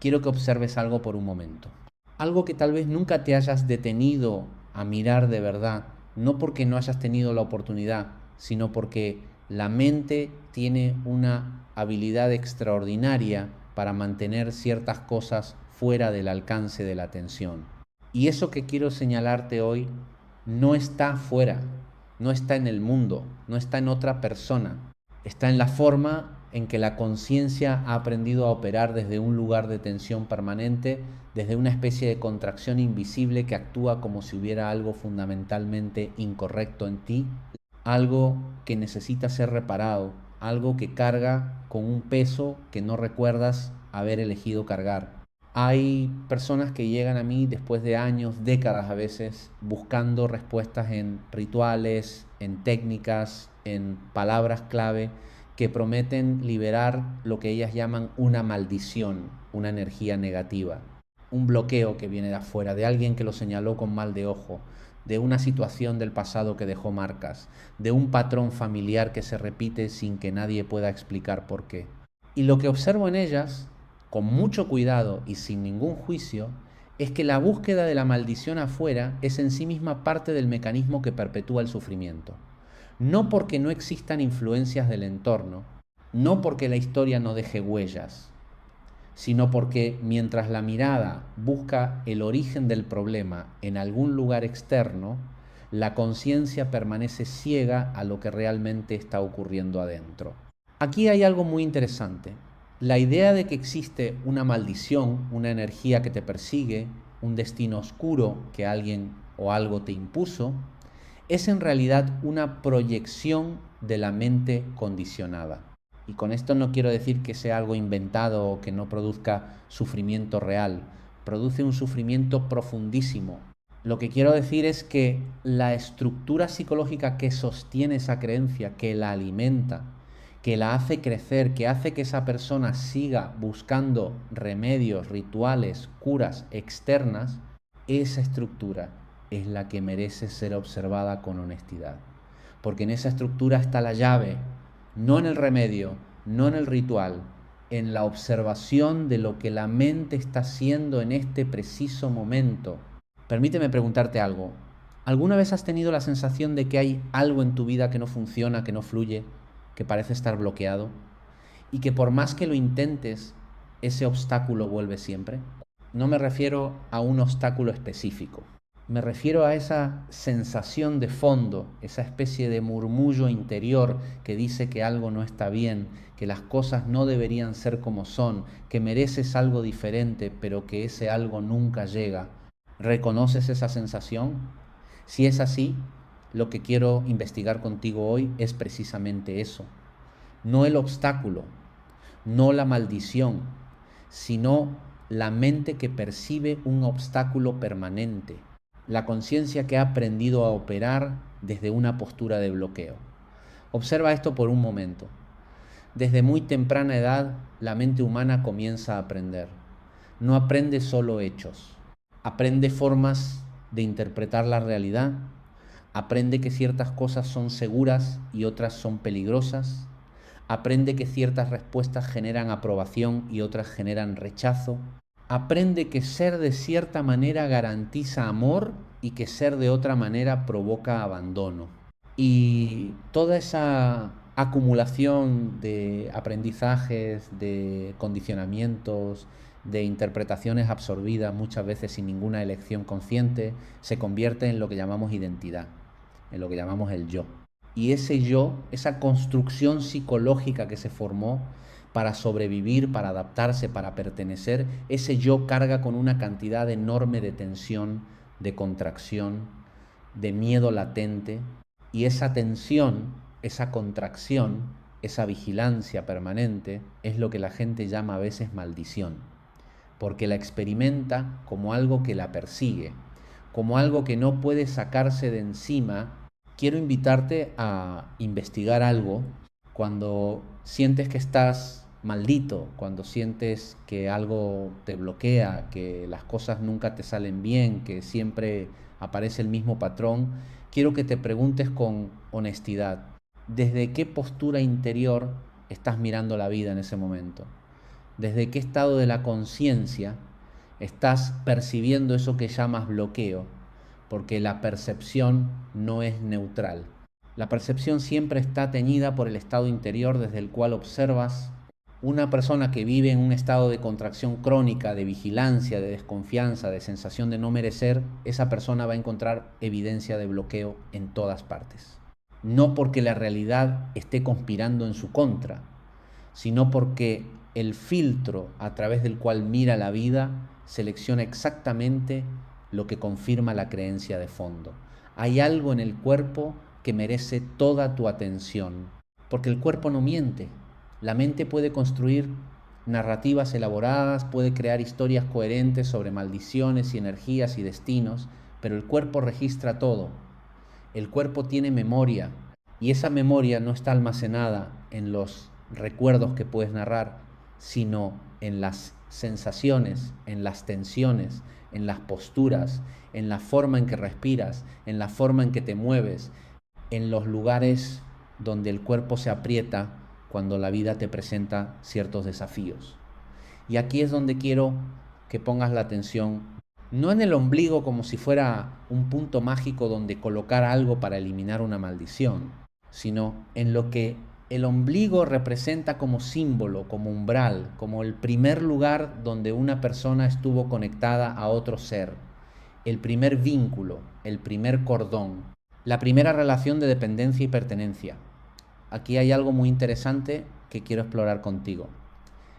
quiero que observes algo por un momento. Algo que tal vez nunca te hayas detenido a mirar de verdad, no porque no hayas tenido la oportunidad, sino porque la mente tiene una habilidad extraordinaria para mantener ciertas cosas fuera del alcance de la atención. Y eso que quiero señalarte hoy no está fuera, no está en el mundo, no está en otra persona, está en la forma en que la conciencia ha aprendido a operar desde un lugar de tensión permanente, desde una especie de contracción invisible que actúa como si hubiera algo fundamentalmente incorrecto en ti, algo que necesita ser reparado, algo que carga con un peso que no recuerdas haber elegido cargar. Hay personas que llegan a mí después de años, décadas a veces, buscando respuestas en rituales, en técnicas, en palabras clave que prometen liberar lo que ellas llaman una maldición, una energía negativa, un bloqueo que viene de afuera, de alguien que lo señaló con mal de ojo, de una situación del pasado que dejó marcas, de un patrón familiar que se repite sin que nadie pueda explicar por qué. Y lo que observo en ellas, con mucho cuidado y sin ningún juicio, es que la búsqueda de la maldición afuera es en sí misma parte del mecanismo que perpetúa el sufrimiento. No porque no existan influencias del entorno, no porque la historia no deje huellas, sino porque mientras la mirada busca el origen del problema en algún lugar externo, la conciencia permanece ciega a lo que realmente está ocurriendo adentro. Aquí hay algo muy interesante. La idea de que existe una maldición, una energía que te persigue, un destino oscuro que alguien o algo te impuso, es en realidad una proyección de la mente condicionada. Y con esto no quiero decir que sea algo inventado o que no produzca sufrimiento real. Produce un sufrimiento profundísimo. Lo que quiero decir es que la estructura psicológica que sostiene esa creencia, que la alimenta, que la hace crecer, que hace que esa persona siga buscando remedios, rituales, curas externas, esa estructura es la que merece ser observada con honestidad. Porque en esa estructura está la llave, no en el remedio, no en el ritual, en la observación de lo que la mente está haciendo en este preciso momento. Permíteme preguntarte algo. ¿Alguna vez has tenido la sensación de que hay algo en tu vida que no funciona, que no fluye, que parece estar bloqueado y que por más que lo intentes, ese obstáculo vuelve siempre? No me refiero a un obstáculo específico. Me refiero a esa sensación de fondo, esa especie de murmullo interior que dice que algo no está bien, que las cosas no deberían ser como son, que mereces algo diferente, pero que ese algo nunca llega. ¿Reconoces esa sensación? Si es así, lo que quiero investigar contigo hoy es precisamente eso. No el obstáculo, no la maldición, sino la mente que percibe un obstáculo permanente, la conciencia que ha aprendido a operar desde una postura de bloqueo. Observa esto por un momento. Desde muy temprana edad, la mente humana comienza a aprender. No aprende solo hechos, aprende formas de interpretar la realidad, aprende que ciertas cosas son seguras y otras son peligrosas, aprende que ciertas respuestas generan aprobación y otras generan rechazo, aprende que ser de cierta manera garantiza amor y que ser de otra manera provoca abandono. Y toda esa acumulación de aprendizajes, de condicionamientos, de interpretaciones absorbidas muchas veces sin ninguna elección consciente, se convierte en lo que llamamos identidad, en lo que llamamos el yo. Y ese yo, esa construcción psicológica que se formó para sobrevivir, para adaptarse, para pertenecer, ese yo carga con una cantidad enorme de tensión, de contracción, de miedo latente, y esa tensión, esa contracción, esa vigilancia permanente es lo que la gente llama a veces maldición, porque la experimenta como algo que la persigue, como algo que no puede sacarse de encima. Quiero invitarte a investigar algo cuando sientes que estás maldito, cuando sientes que algo te bloquea, que las cosas nunca te salen bien, que siempre aparece el mismo patrón. Quiero que te preguntes con honestidad, ¿desde qué postura interior estás mirando la vida en ese momento? desde qué estado de la conciencia estás percibiendo eso que llamas bloqueo, porque la percepción no es neutral. La percepción siempre está teñida por el estado interior desde el cual observas. Una persona que vive en un estado de contracción crónica, de vigilancia, de desconfianza, de sensación de no merecer, esa persona va a encontrar evidencia de bloqueo en todas partes. No porque la realidad esté conspirando en su contra, sino porque el filtro a través del cual mira la vida selecciona exactamente lo que confirma la creencia de fondo. Hay algo en el cuerpo que merece toda tu atención, porque el cuerpo no miente. La mente puede construir narrativas elaboradas, puede crear historias coherentes sobre maldiciones y energías y destinos, pero el cuerpo registra todo. El cuerpo tiene memoria y esa memoria no está almacenada en los recuerdos que puedes narrar, sino en las sensaciones, en las tensiones, en las posturas, en la forma en que respiras, en la forma en que te mueves, en los lugares donde el cuerpo se aprieta cuando la vida te presenta ciertos desafíos. Y aquí es donde quiero que pongas la atención, no en el ombligo como si fuera un punto mágico donde colocar algo para eliminar una maldición, sino en lo que el ombligo representa como símbolo, como umbral, como el primer lugar donde una persona estuvo conectada a otro ser, el primer vínculo, el primer cordón, la primera relación de dependencia y pertenencia. Aquí hay algo muy interesante que quiero explorar contigo.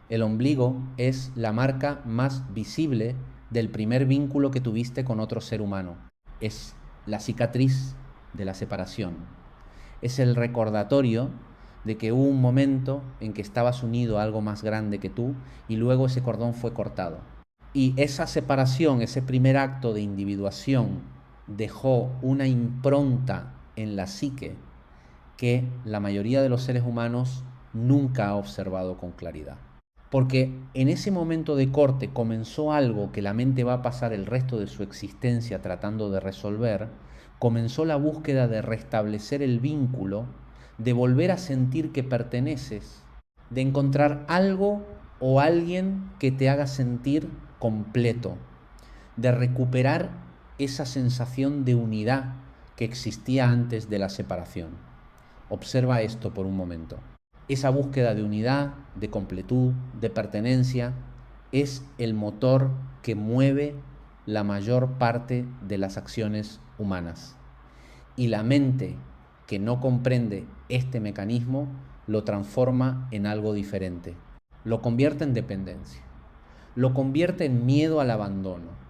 El ombligo es la marca más visible del primer vínculo que tuviste con otro ser humano. Es la cicatriz de la separación. Es el recordatorio de que hubo un momento en que estabas unido a algo más grande que tú y luego ese cordón fue cortado. Y esa separación, ese primer acto de individuación, dejó una impronta en la psique que la mayoría de los seres humanos nunca ha observado con claridad. Porque en ese momento de corte comenzó algo que la mente va a pasar el resto de su existencia tratando de resolver, comenzó la búsqueda de restablecer el vínculo, de volver a sentir que perteneces, de encontrar algo o alguien que te haga sentir completo, de recuperar esa sensación de unidad que existía antes de la separación. Observa esto por un momento. Esa búsqueda de unidad, de completud, de pertenencia, es el motor que mueve la mayor parte de las acciones humanas. Y la mente que no comprende este mecanismo lo transforma en algo diferente. Lo convierte en dependencia. Lo convierte en miedo al abandono.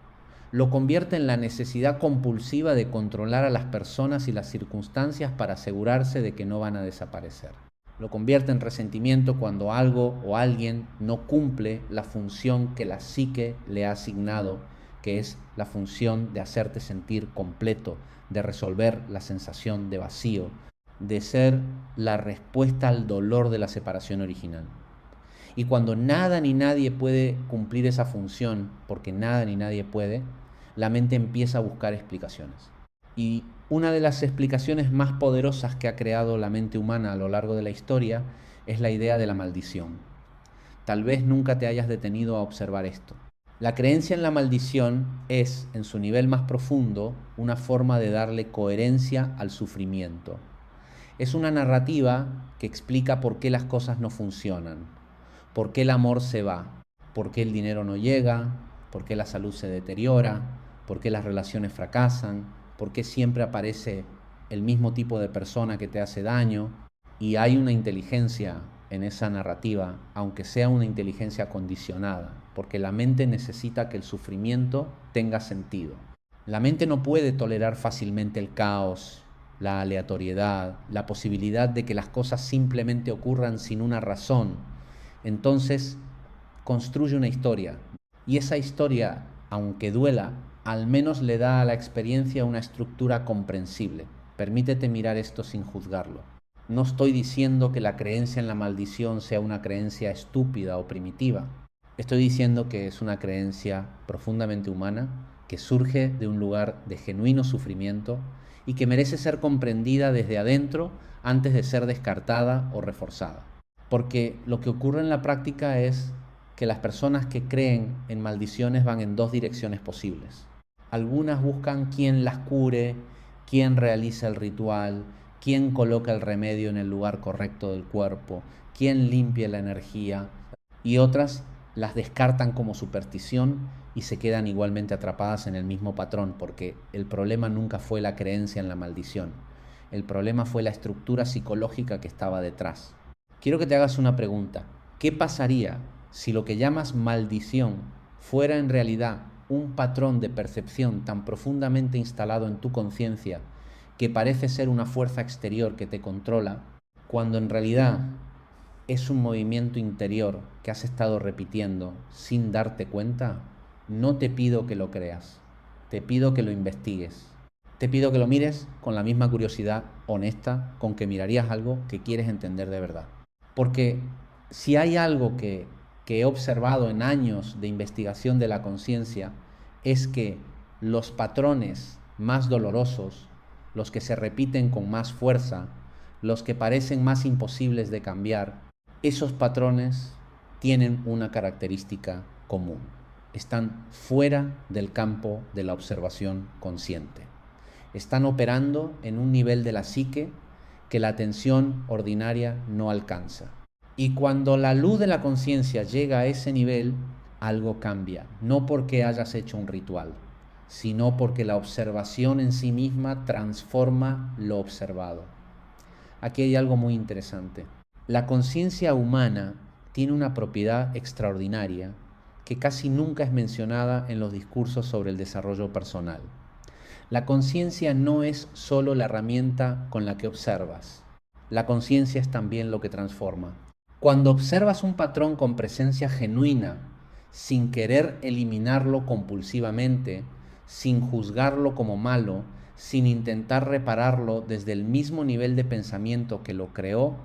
Lo convierte en la necesidad compulsiva de controlar a las personas y las circunstancias para asegurarse de que no van a desaparecer. Lo convierte en resentimiento cuando algo o alguien no cumple la función que la psique le ha asignado, que es la función de hacerte sentir completo, de resolver la sensación de vacío, de ser la respuesta al dolor de la separación original. Y cuando nada ni nadie puede cumplir esa función, porque nada ni nadie puede, la mente empieza a buscar explicaciones. Y una de las explicaciones más poderosas que ha creado la mente humana a lo largo de la historia es la idea de la maldición. Tal vez nunca te hayas detenido a observar esto. La creencia en la maldición es, en su nivel más profundo, una forma de darle coherencia al sufrimiento. Es una narrativa que explica por qué las cosas no funcionan, por qué el amor se va, por qué el dinero no llega, por qué la salud se deteriora, por qué las relaciones fracasan, por qué siempre aparece el mismo tipo de persona que te hace daño. Y hay una inteligencia en esa narrativa, aunque sea una inteligencia condicionada, porque la mente necesita que el sufrimiento tenga sentido. La mente no puede tolerar fácilmente el caos, la aleatoriedad, la posibilidad de que las cosas simplemente ocurran sin una razón. Entonces construye una historia, y esa historia, aunque duela, al menos le da a la experiencia una estructura comprensible. Permítete mirar esto sin juzgarlo. No estoy diciendo que la creencia en la maldición sea una creencia estúpida o primitiva. Estoy diciendo que es una creencia profundamente humana, que surge de un lugar de genuino sufrimiento y que merece ser comprendida desde adentro antes de ser descartada o reforzada. Porque lo que ocurre en la práctica es que las personas que creen en maldiciones van en dos direcciones posibles. Algunas buscan quién las cure, quién realiza el ritual, quién coloca el remedio en el lugar correcto del cuerpo, quién limpia la energía, y otras las descartan como superstición y se quedan igualmente atrapadas en el mismo patrón, porque el problema nunca fue la creencia en la maldición, el problema fue la estructura psicológica que estaba detrás. Quiero que te hagas una pregunta. ¿Qué pasaría si lo que llamas maldición fuera en realidad un patrón de percepción tan profundamente instalado en tu conciencia que parece ser una fuerza exterior que te controla, cuando en realidad es un movimiento interior que has estado repitiendo sin darte cuenta? No te pido que lo creas, te pido que lo investigues. Te pido que lo mires con la misma curiosidad honesta con que mirarías algo que quieres entender de verdad. Porque si hay algo que he observado en años de investigación de la conciencia, es que los patrones más dolorosos, los que se repiten con más fuerza, los que parecen más imposibles de cambiar, esos patrones tienen una característica común. Están fuera del campo de la observación consciente. Están operando en un nivel de la psique que la atención ordinaria no alcanza. Y cuando la luz de la conciencia llega a ese nivel, algo cambia. No porque hayas hecho un ritual, sino porque la observación en sí misma transforma lo observado. Aquí hay algo muy interesante. La conciencia humana tiene una propiedad extraordinaria que casi nunca es mencionada en los discursos sobre el desarrollo personal. La conciencia no es solo la herramienta con la que observas. La conciencia es también lo que transforma. Cuando observas un patrón con presencia genuina, sin querer eliminarlo compulsivamente, sin juzgarlo como malo, sin intentar repararlo desde el mismo nivel de pensamiento que lo creó,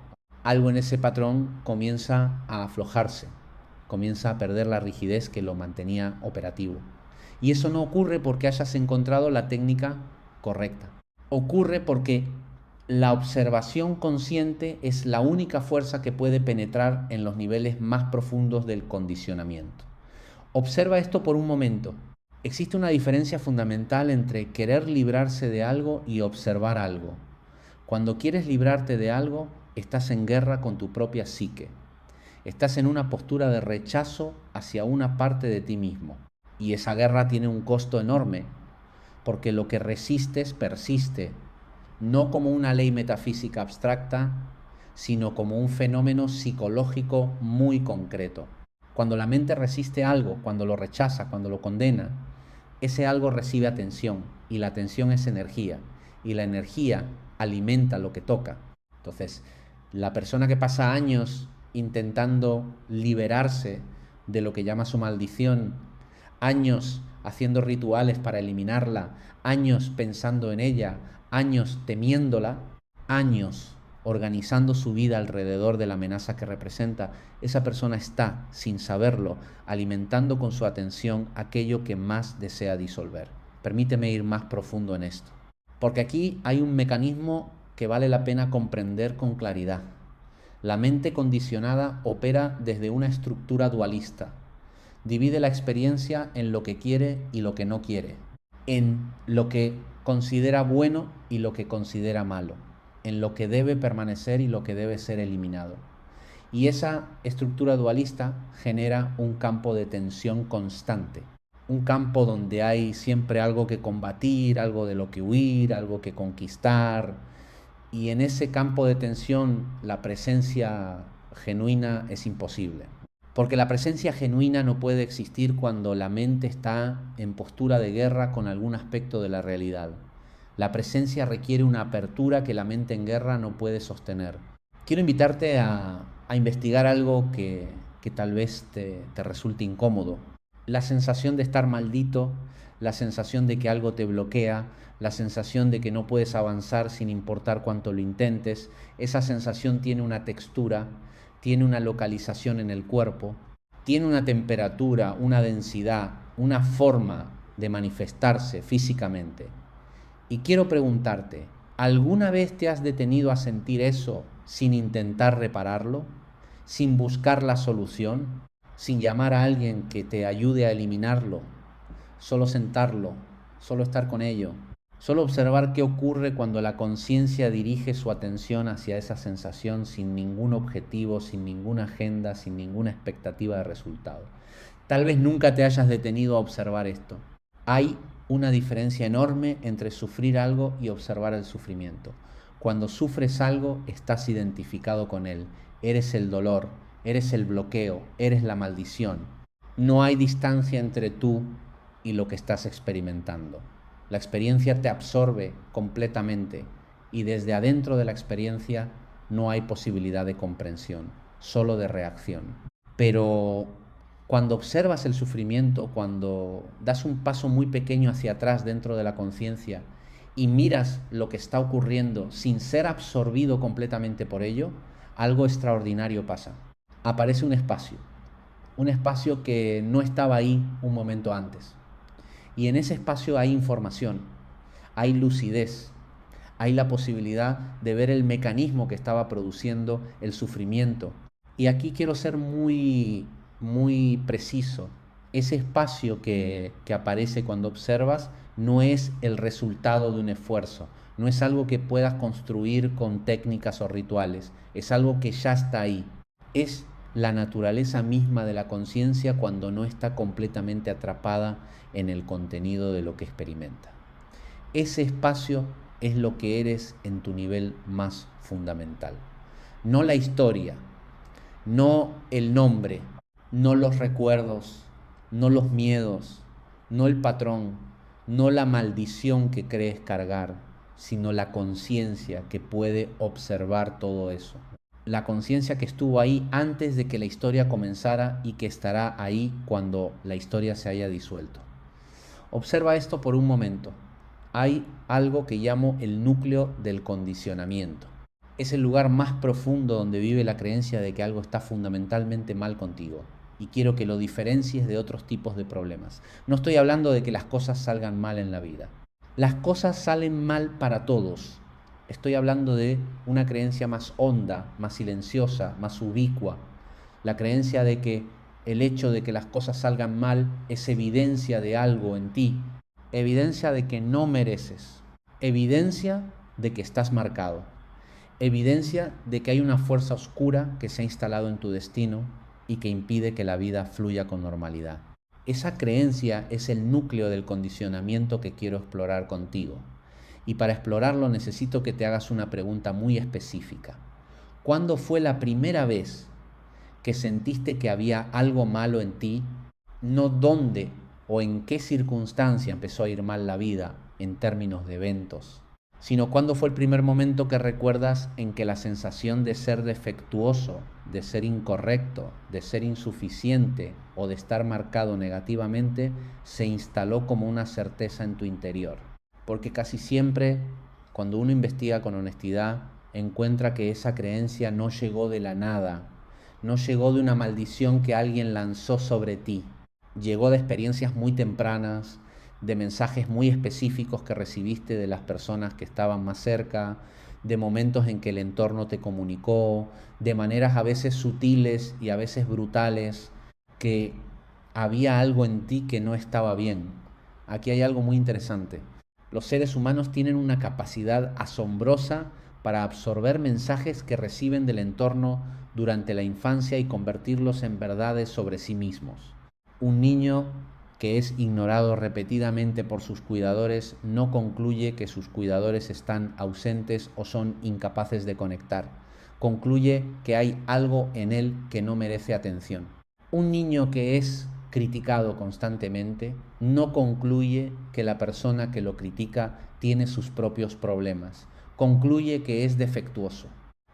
algo en ese patrón comienza a aflojarse, comienza a perder la rigidez que lo mantenía operativo. Y eso no ocurre porque hayas encontrado la técnica correcta. Ocurre porque la observación consciente es la única fuerza que puede penetrar en los niveles más profundos del condicionamiento. Observa esto por un momento. Existe una diferencia fundamental entre querer librarse de algo y observar algo. Cuando quieres librarte de algo, estás en guerra con tu propia psique. Estás en una postura de rechazo hacia una parte de ti mismo. Y esa guerra tiene un costo enorme, porque lo que resistes persiste, no como una ley metafísica abstracta, sino como un fenómeno psicológico muy concreto. Cuando la mente resiste algo, cuando lo rechaza, cuando lo condena, ese algo recibe atención, y la atención es energía, y la energía alimenta lo que toca. Entonces, la persona que pasa años intentando liberarse de lo que llama su maldición, años haciendo rituales para eliminarla, años pensando en ella, años temiéndola, años organizando su vida alrededor de la amenaza que representa, esa persona está, sin saberlo, alimentando con su atención aquello que más desea disolver. Permíteme ir más profundo en esto, porque aquí hay un mecanismo que vale la pena comprender con claridad. La mente condicionada opera desde una estructura dualista. Divide la experiencia en lo que quiere y lo que no quiere, en lo que considera bueno y lo que considera malo, en lo que debe permanecer y lo que debe ser eliminado. Y esa estructura dualista genera un campo de tensión constante, un campo donde hay siempre algo que combatir, algo de lo que huir, algo que conquistar. Y en ese campo de tensión la presencia genuina es imposible. Porque la presencia genuina no puede existir cuando la mente está en postura de guerra con algún aspecto de la realidad. La presencia requiere una apertura que la mente en guerra no puede sostener. Quiero invitarte a investigar algo que tal vez te resulte incómodo. La sensación de estar maldito, la sensación de que algo te bloquea, la sensación de que no puedes avanzar sin importar cuánto lo intentes. Esa sensación tiene una textura, tiene una localización en el cuerpo, tiene una temperatura, una densidad, una forma de manifestarse físicamente. Y quiero preguntarte, ¿alguna vez te has detenido a sentir eso sin intentar repararlo? ¿Sin buscar la solución? sin llamar a alguien que te ayude a eliminarlo, solo sentarlo, solo estar con ello, solo observar qué ocurre cuando la conciencia dirige su atención hacia esa sensación sin ningún objetivo, sin ninguna agenda, sin ninguna expectativa de resultado. Tal vez nunca te hayas detenido a observar esto. Hay una diferencia enorme entre sufrir algo y observar el sufrimiento. Cuando sufres algo, estás identificado con él. Eres el dolor, eres el bloqueo, eres la maldición. No hay distancia entre tú y lo que estás experimentando. La experiencia te absorbe completamente y desde adentro de la experiencia no hay posibilidad de comprensión, solo de reacción. Pero cuando observas el sufrimiento, cuando das un paso muy pequeño hacia atrás dentro de la conciencia y miras lo que está ocurriendo sin ser absorbido completamente por ello, algo extraordinario pasa. Aparece un espacio que no estaba ahí un momento antes. Y en ese espacio hay información, hay lucidez, hay la posibilidad de ver el mecanismo que estaba produciendo el sufrimiento. Y aquí quiero ser muy preciso. Ese espacio que aparece cuando observas no es el resultado de un esfuerzo, no es algo que puedas construir con técnicas o rituales, es algo que ya está ahí. Es la naturaleza misma de la conciencia cuando no está completamente atrapada en el contenido de lo que experimenta. Ese espacio es lo que eres en tu nivel más fundamental. No la historia, no el nombre, no los recuerdos, no los miedos, no el patrón, no la maldición que crees cargar, sino la conciencia que puede observar todo eso. La conciencia que estuvo ahí antes de que la historia comenzara y que estará ahí cuando la historia se haya disuelto. Observa esto por un momento. Hay algo que llamo el núcleo del condicionamiento. Es el lugar más profundo donde vive la creencia de que algo está fundamentalmente mal contigo y quiero que lo diferencies de otros tipos de problemas. No estoy hablando de que las cosas salgan mal en la vida. Las cosas salen mal para todos. Estoy hablando de una creencia más honda, más silenciosa, más ubicua. La creencia de que el hecho de que las cosas salgan mal es evidencia de algo en ti, evidencia de que no mereces, evidencia de que estás marcado, evidencia de que hay una fuerza oscura que se ha instalado en tu destino y que impide que la vida fluya con normalidad. Esa creencia es el núcleo del condicionamiento que quiero explorar contigo. Y para explorarlo necesito que te hagas una pregunta muy específica. ¿Cuándo fue la primera vez que sentiste que había algo malo en ti? No dónde o en qué circunstancia empezó a ir mal la vida en términos de eventos, sino cuándo fue el primer momento que recuerdas en que la sensación de ser defectuoso, de ser incorrecto, de ser insuficiente o de estar marcado negativamente se instaló como una certeza en tu interior. Porque casi siempre, cuando uno investiga con honestidad, encuentra que esa creencia no llegó de la nada, no llegó de una maldición que alguien lanzó sobre ti, llegó de experiencias muy tempranas, de mensajes muy específicos que recibiste de las personas que estaban más cerca, de momentos en que el entorno te comunicó, de maneras a veces sutiles y a veces brutales, que había algo en ti que no estaba bien. Aquí hay algo muy interesante. Los seres humanos tienen una capacidad asombrosa para absorber mensajes que reciben del entorno durante la infancia y convertirlos en verdades sobre sí mismos. Un niño que es ignorado repetidamente por sus cuidadores no concluye que sus cuidadores están ausentes o son incapaces de conectar. Concluye que hay algo en él que no merece atención. Un niño que es criticado constantemente no concluye que la persona que lo critica tiene sus propios problemas. Concluye que es defectuoso.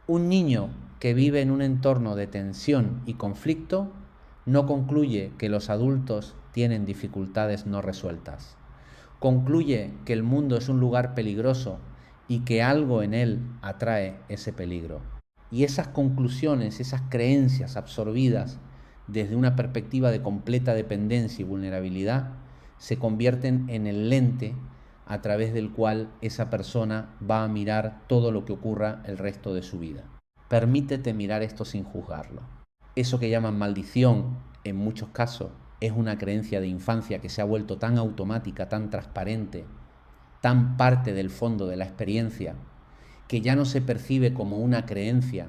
Un niño que vive en un entorno de tensión y conflicto no concluye que los adultos tienen dificultades no resueltas. Concluye que el mundo es un lugar peligroso y que algo en él atrae ese peligro. Y esas conclusiones, esas creencias absorbidas desde una perspectiva de completa dependencia y vulnerabilidad, se convierten en el lente a través del cual esa persona va a mirar todo lo que ocurra el resto de su vida. Permítete mirar esto sin juzgarlo. Eso que llaman maldición, en muchos casos es una creencia de infancia que se ha vuelto tan automática, tan transparente, tan parte del fondo de la experiencia, que ya no se percibe como una creencia,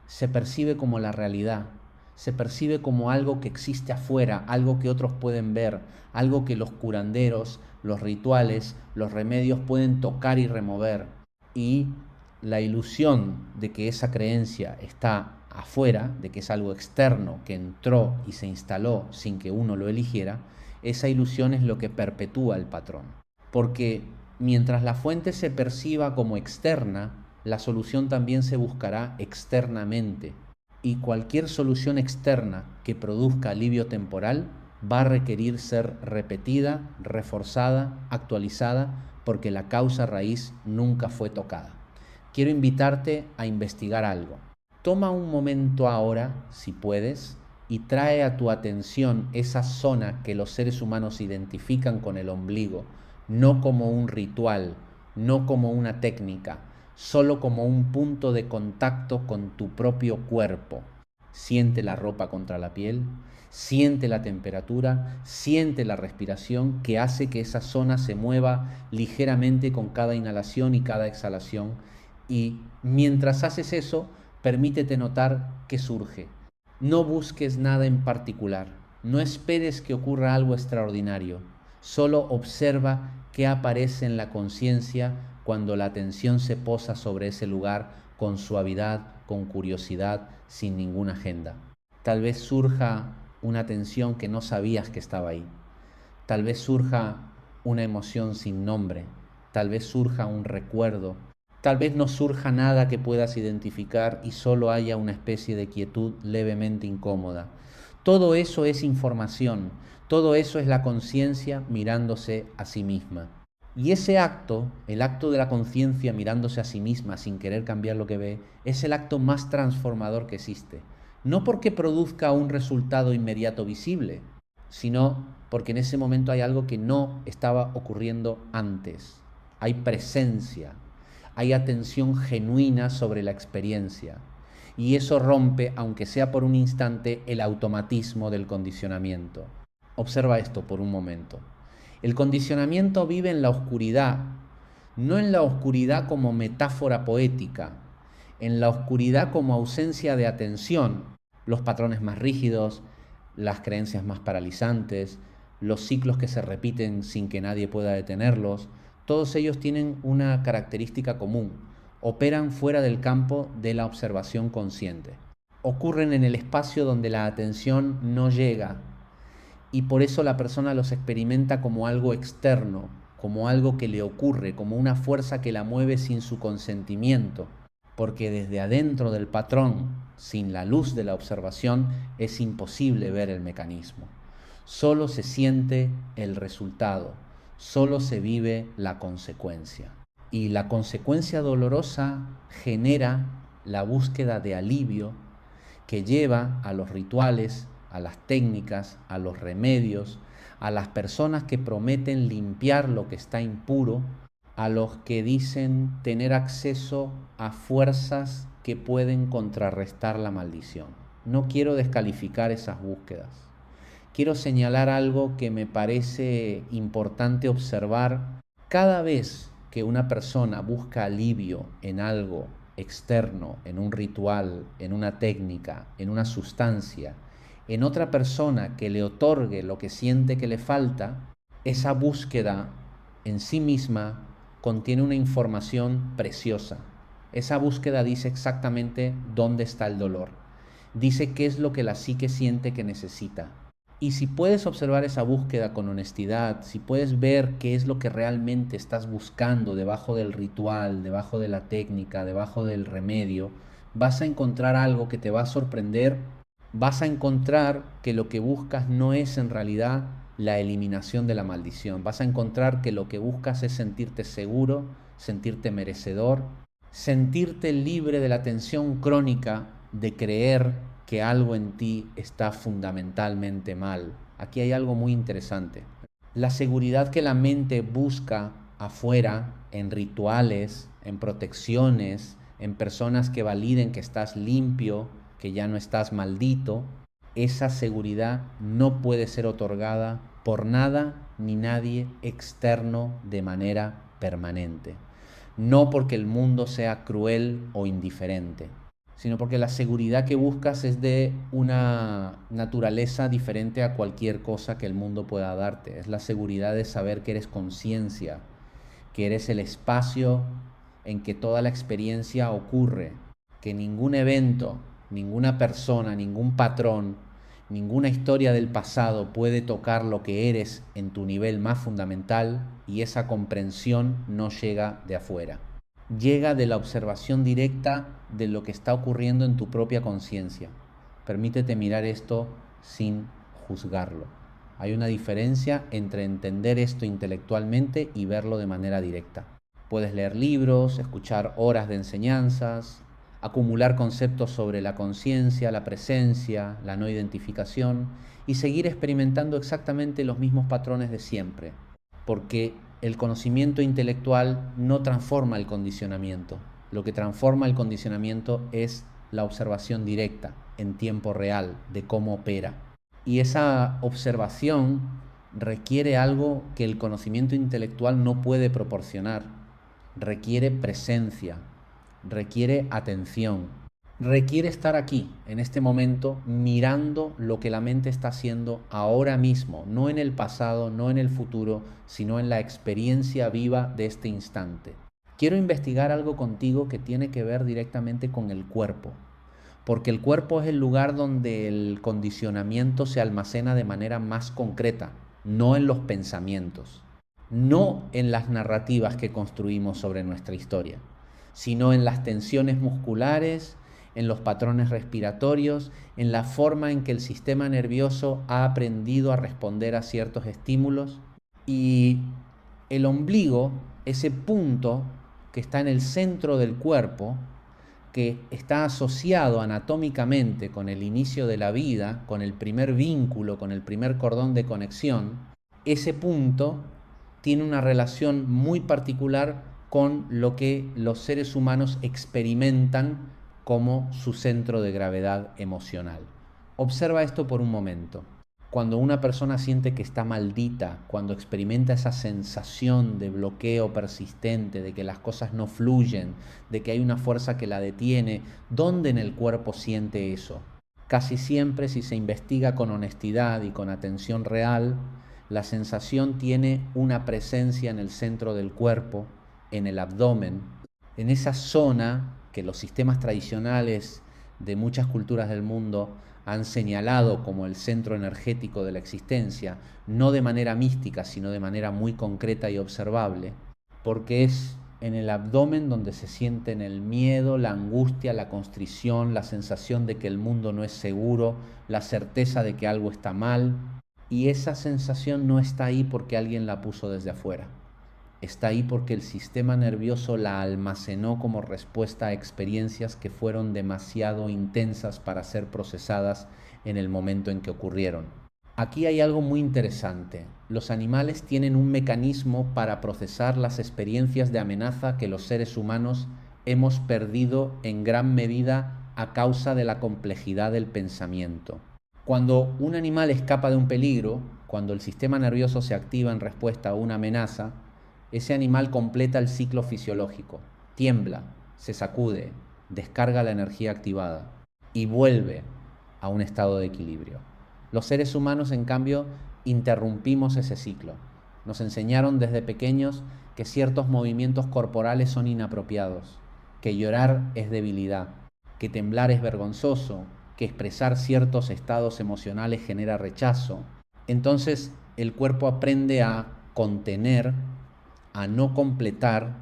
se percibe como la realidad, se percibe como algo que existe afuera, algo que otros pueden ver, algo que los curanderos, los rituales, los remedios pueden tocar y remover. Y la ilusión de que esa creencia está afuera, de que es algo externo que entró y se instaló sin que uno lo eligiera, esa ilusión es lo que perpetúa el patrón. Porque mientras la fuente se perciba como externa, la solución también se buscará externamente. Y cualquier solución externa que produzca alivio temporal va a requerir ser repetida, reforzada, actualizada, porque la causa raíz nunca fue tocada. Quiero invitarte a investigar algo. Toma un momento ahora, si puedes, y trae a tu atención esa zona que los seres humanos identifican con el ombligo, no como un ritual, no como una técnica, solo como un punto de contacto con tu propio cuerpo. Siente la ropa contra la piel, siente la temperatura, siente la respiración que hace que esa zona se mueva ligeramente con cada inhalación y cada exhalación. Y mientras haces eso, permítete notar que surge. No busques nada en particular, no esperes que ocurra algo extraordinario, solo observa qué aparece en la conciencia cuando la atención se posa sobre ese lugar con suavidad, con curiosidad, sin ninguna agenda. Tal vez surja una tensión que no sabías que estaba ahí. Tal vez surja una emoción sin nombre. Tal vez surja un recuerdo. Tal vez no surja nada que puedas identificar y solo haya una especie de quietud levemente incómoda. Todo eso es información. Todo eso es la conciencia mirándose a sí misma. Y ese acto, el acto de la conciencia mirándose a sí misma sin querer cambiar lo que ve, es el acto más transformador que existe. No porque produzca un resultado inmediato visible, sino porque en ese momento hay algo que no estaba ocurriendo antes. Hay presencia, hay atención genuina sobre la experiencia. Y eso rompe, aunque sea por un instante, el automatismo del condicionamiento. Observa esto por un momento. El condicionamiento vive en la oscuridad, no en la oscuridad como metáfora poética, en la oscuridad como ausencia de atención, los patrones más rígidos, las creencias más paralizantes, los ciclos que se repiten sin que nadie pueda detenerlos, todos ellos tienen una característica común: operan fuera del campo de la observación consciente. Ocurren en el espacio donde la atención no llega, y por eso la persona los experimenta como algo externo, como algo que le ocurre, como una fuerza que la mueve sin su consentimiento, porque desde adentro del patrón, sin la luz de la observación, es imposible ver el mecanismo. Solo se siente el resultado, solo se vive la consecuencia. Y la consecuencia dolorosa genera la búsqueda de alivio que lleva a los rituales, a las técnicas, a los remedios, a las personas que prometen limpiar lo que está impuro, a los que dicen tener acceso a fuerzas que pueden contrarrestar la maldición. No quiero descalificar esas búsquedas. Quiero señalar algo que me parece importante observar. Cada vez que una persona busca alivio en algo externo, en un ritual, en una técnica, en una sustancia, en otra persona que le otorgue lo que siente que le falta, esa búsqueda en sí misma contiene una información preciosa. Esa búsqueda dice exactamente dónde está el dolor. Dice qué es lo que la psique siente que necesita. Y si puedes observar esa búsqueda con honestidad, si puedes ver qué es lo que realmente estás buscando debajo del ritual, debajo de la técnica, debajo del remedio, vas a encontrar algo que te va a sorprender. Vas a encontrar que lo que buscas no es en realidad la eliminación de la maldición. Vas a encontrar que lo que buscas es sentirte seguro, sentirte merecedor, sentirte libre de la tensión crónica de creer que algo en ti está fundamentalmente mal. Aquí hay algo muy interesante. La seguridad que la mente busca afuera, en rituales, en protecciones, en personas que validen que estás limpio, que ya no estás maldito, esa seguridad no puede ser otorgada por nada ni nadie externo de manera permanente. No porque el mundo sea cruel o indiferente, sino porque la seguridad que buscas es de una naturaleza diferente a cualquier cosa que el mundo pueda darte. Es la seguridad de saber que eres conciencia, que eres el espacio en que toda la experiencia ocurre, que ningún evento, ninguna persona, ningún patrón, ninguna historia del pasado puede tocar lo que eres en tu nivel más fundamental, y esa comprensión no llega de afuera. Llega de la observación directa de lo que está ocurriendo en tu propia conciencia. Permítete mirar esto sin juzgarlo. Hay una diferencia entre entender esto intelectualmente y verlo de manera directa. Puedes leer libros, escuchar horas de enseñanzas, acumular conceptos sobre la conciencia, la presencia, la no identificación, y seguir experimentando exactamente los mismos patrones de siempre, porque el conocimiento intelectual no transforma el condicionamiento. Lo que transforma el condicionamiento es la observación directa, en tiempo real, de cómo opera. Y esa observación requiere algo que el conocimiento intelectual no puede proporcionar. Requiere presencia, requiere atención, requiere estar aquí, en este momento, mirando lo que la mente está haciendo ahora mismo, no en el pasado, no en el futuro, sino en la experiencia viva de este instante. Quiero investigar algo contigo que tiene que ver directamente con el cuerpo, porque el cuerpo es el lugar donde el condicionamiento se almacena de manera más concreta, no en los pensamientos, no en las narrativas que construimos sobre nuestra historia, sino en las tensiones musculares, en los patrones respiratorios, en la forma en que el sistema nervioso ha aprendido a responder a ciertos estímulos. Y el ombligo, ese punto que está en el centro del cuerpo, que está asociado anatómicamente con el inicio de la vida, con el primer vínculo, con el primer cordón de conexión, ese punto tiene una relación muy particular con lo que los seres humanos experimentan como su centro de gravedad emocional. Observa esto por un momento. Cuando una persona siente que está maldita, cuando experimenta esa sensación de bloqueo persistente, de que las cosas no fluyen, de que hay una fuerza que la detiene, ¿dónde en el cuerpo siente eso? Casi siempre, si se investiga con honestidad y con atención real, la sensación tiene una presencia en el centro del cuerpo, en el abdomen, en esa zona que los sistemas tradicionales de muchas culturas del mundo han señalado como el centro energético de la existencia, no de manera mística, sino de manera muy concreta y observable, porque es en el abdomen donde se sienten el miedo, la angustia, la constrición, la sensación de que el mundo no es seguro, la certeza de que algo está mal, y esa sensación no está ahí porque alguien la puso desde afuera. Está ahí porque el sistema nervioso la almacenó como respuesta a experiencias que fueron demasiado intensas para ser procesadas en el momento en que ocurrieron. Aquí hay algo muy interesante. Los animales tienen un mecanismo para procesar las experiencias de amenaza que los seres humanos hemos perdido en gran medida a causa de la complejidad del pensamiento. Cuando un animal escapa de un peligro, cuando el sistema nervioso se activa en respuesta a una amenaza, ese animal completa el ciclo fisiológico, tiembla, se sacude, descarga la energía activada y vuelve a un estado de equilibrio. Los seres humanos, en cambio, interrumpimos ese ciclo. Nos enseñaron desde pequeños que ciertos movimientos corporales son inapropiados, que llorar es debilidad, que temblar es vergonzoso, que expresar ciertos estados emocionales genera rechazo. Entonces el cuerpo aprende a contener, a no completar,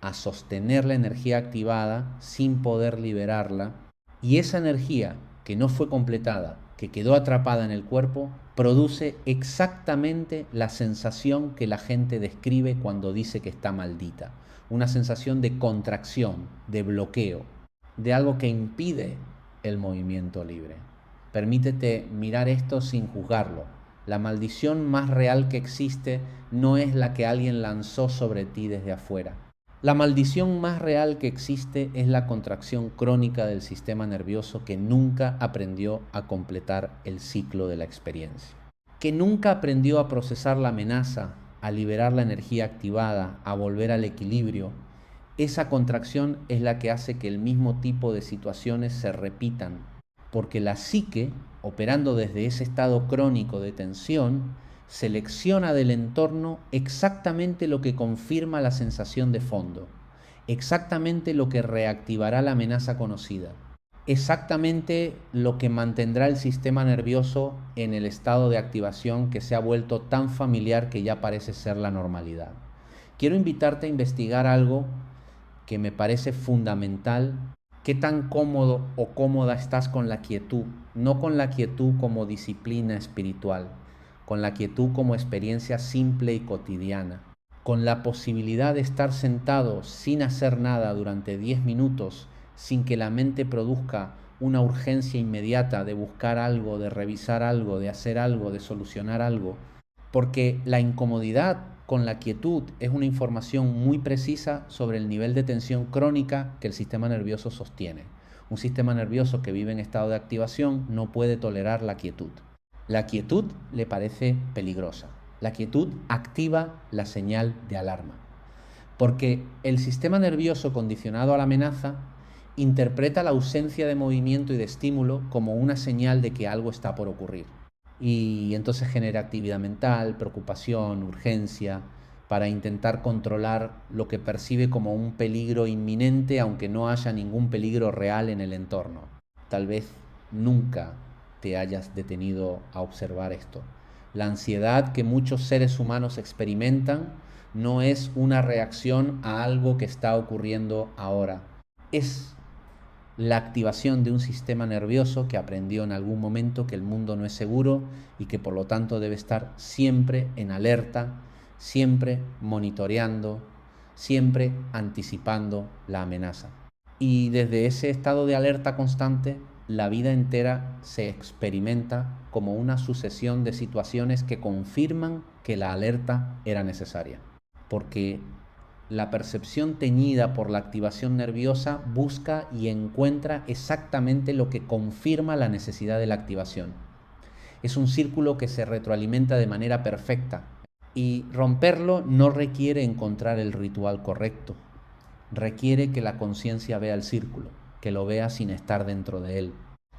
a sostener la energía activada sin poder liberarla, y esa energía que no fue completada, que quedó atrapada en el cuerpo, produce exactamente la sensación que la gente describe cuando dice que está maldita, una sensación de contracción, de bloqueo, de algo que impide el movimiento libre. Permítete mirar esto sin juzgarlo. La maldición más real que existe no es la que alguien lanzó sobre ti desde afuera. La maldición más real que existe es la contracción crónica del sistema nervioso que nunca aprendió a completar el ciclo de la experiencia, que nunca aprendió a procesar la amenaza, a liberar la energía activada, a volver al equilibrio. Esa contracción es la que hace que el mismo tipo de situaciones se repitan, porque la psique, operando desde ese estado crónico de tensión, selecciona del entorno exactamente lo que confirma la sensación de fondo, exactamente lo que reactivará la amenaza conocida, exactamente lo que mantendrá el sistema nervioso en el estado de activación que se ha vuelto tan familiar que ya parece ser la normalidad. Quiero invitarte a investigar algo que me parece fundamental. ¿Qué tan cómodo o cómoda estás con la quietud? No con la quietud como disciplina espiritual, con la quietud como experiencia simple y cotidiana, con la posibilidad de estar sentado sin hacer nada durante 10 minutos, sin que la mente produzca una urgencia inmediata de buscar algo, de revisar algo, de hacer algo, de solucionar algo. Porque la incomodidad con la quietud es una información muy precisa sobre el nivel de tensión crónica que el sistema nervioso sostiene. Un sistema nervioso que vive en estado de activación no puede tolerar la quietud. La quietud le parece peligrosa. La quietud activa la señal de alarma. Porque el sistema nervioso condicionado a la amenaza interpreta la ausencia de movimiento y de estímulo como una señal de que algo está por ocurrir. Y entonces genera actividad mental, preocupación, urgencia, para intentar controlar lo que percibe como un peligro inminente, aunque no haya ningún peligro real en el entorno. Tal vez nunca te hayas detenido a observar esto. La ansiedad que muchos seres humanos experimentan no es una reacción a algo que está ocurriendo ahora. Es la activación de un sistema nervioso que aprendió en algún momento que el mundo no es seguro y que por lo tanto debe estar siempre en alerta, siempre monitoreando, siempre anticipando la amenaza. Y desde ese estado de alerta constante, la vida entera se experimenta como una sucesión de situaciones que confirman que la alerta era necesaria. Porque la percepción teñida por la activación nerviosa busca y encuentra exactamente lo que confirma la necesidad de la activación. Es un círculo que se retroalimenta de manera perfecta y romperlo no requiere encontrar el ritual correcto. Requiere que la conciencia vea el círculo, que lo vea sin estar dentro de él,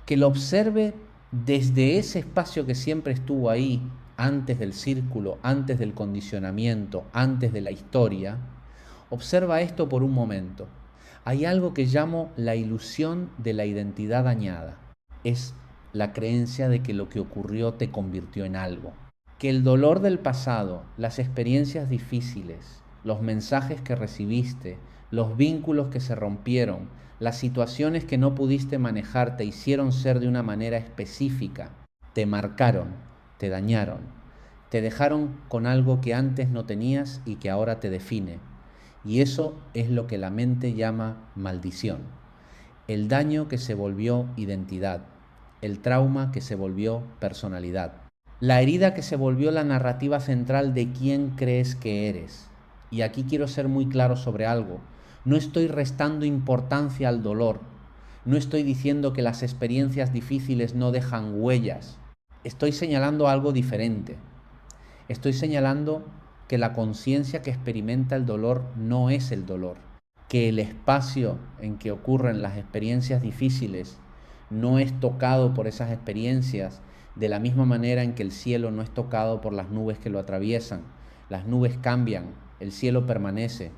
que lo observe desde ese espacio que siempre estuvo ahí, antes del círculo, antes del condicionamiento, antes de la historia. Observa esto por un momento. Hay algo que llamo la ilusión de la identidad dañada. Es la creencia de que lo que ocurrió te convirtió en algo. Que el dolor del pasado, las experiencias difíciles, los mensajes que recibiste, los vínculos que se rompieron, las situaciones que no pudiste manejar te hicieron ser de una manera específica, te marcaron, te dañaron, te dejaron con algo que antes no tenías y que ahora te define. Y eso es lo que la mente llama maldición. El daño que se volvió identidad, el trauma que se volvió personalidad, la herida que se volvió la narrativa central de quién crees que eres. Y aquí quiero ser muy claro sobre algo. No estoy restando importancia al dolor. No estoy diciendo que las experiencias difíciles no dejan huellas. Estoy señalando algo diferente. Estoy señalando que la conciencia que experimenta el dolor no es el dolor, que el espacio en que ocurren las experiencias difíciles no es tocado por esas experiencias de la misma manera en que el cielo no es tocado por las nubes que lo atraviesan. Las nubes cambian, el cielo permanece,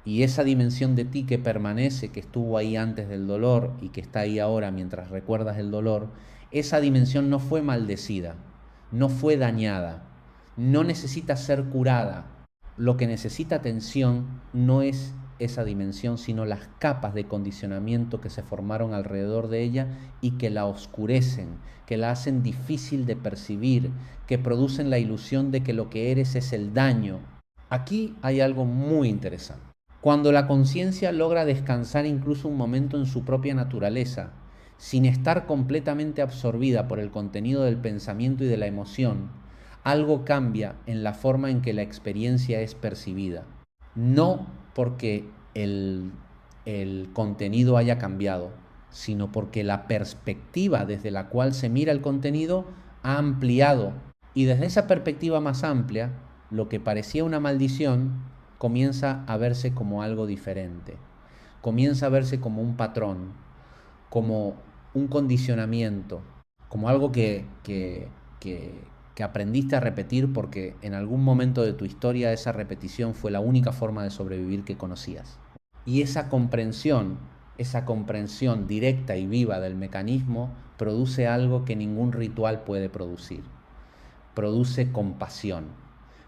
y esa dimensión de ti que permanece, que estuvo ahí antes del dolor y que está ahí ahora mientras recuerdas el dolor, esa dimensión no fue maldecida, no fue dañada, no necesita ser curada. Lo que necesita atención no es esa dimensión, sino las capas de condicionamiento que se formaron alrededor de ella y que la oscurecen, que la hacen difícil de percibir, que producen la ilusión de que lo que eres es el daño. Aquí hay algo muy interesante. Cuando la conciencia logra descansar incluso un momento en su propia naturaleza, sin estar completamente absorbida por el contenido del pensamiento y de la emoción, algo cambia en la forma en que la experiencia es percibida. No porque el, el contenido haya cambiado, sino porque la perspectiva desde la cual se mira el contenido ha ampliado. Y desde esa perspectiva más amplia, lo que parecía una maldición comienza a verse como algo diferente. Comienza a verse como un patrón, como un condicionamiento, como algo que aprendiste a repetir porque en algún momento de tu historia esa repetición fue la única forma de sobrevivir que conocías. Y esa comprensión directa y viva del mecanismo produce algo que ningún ritual puede producir. Produce compasión,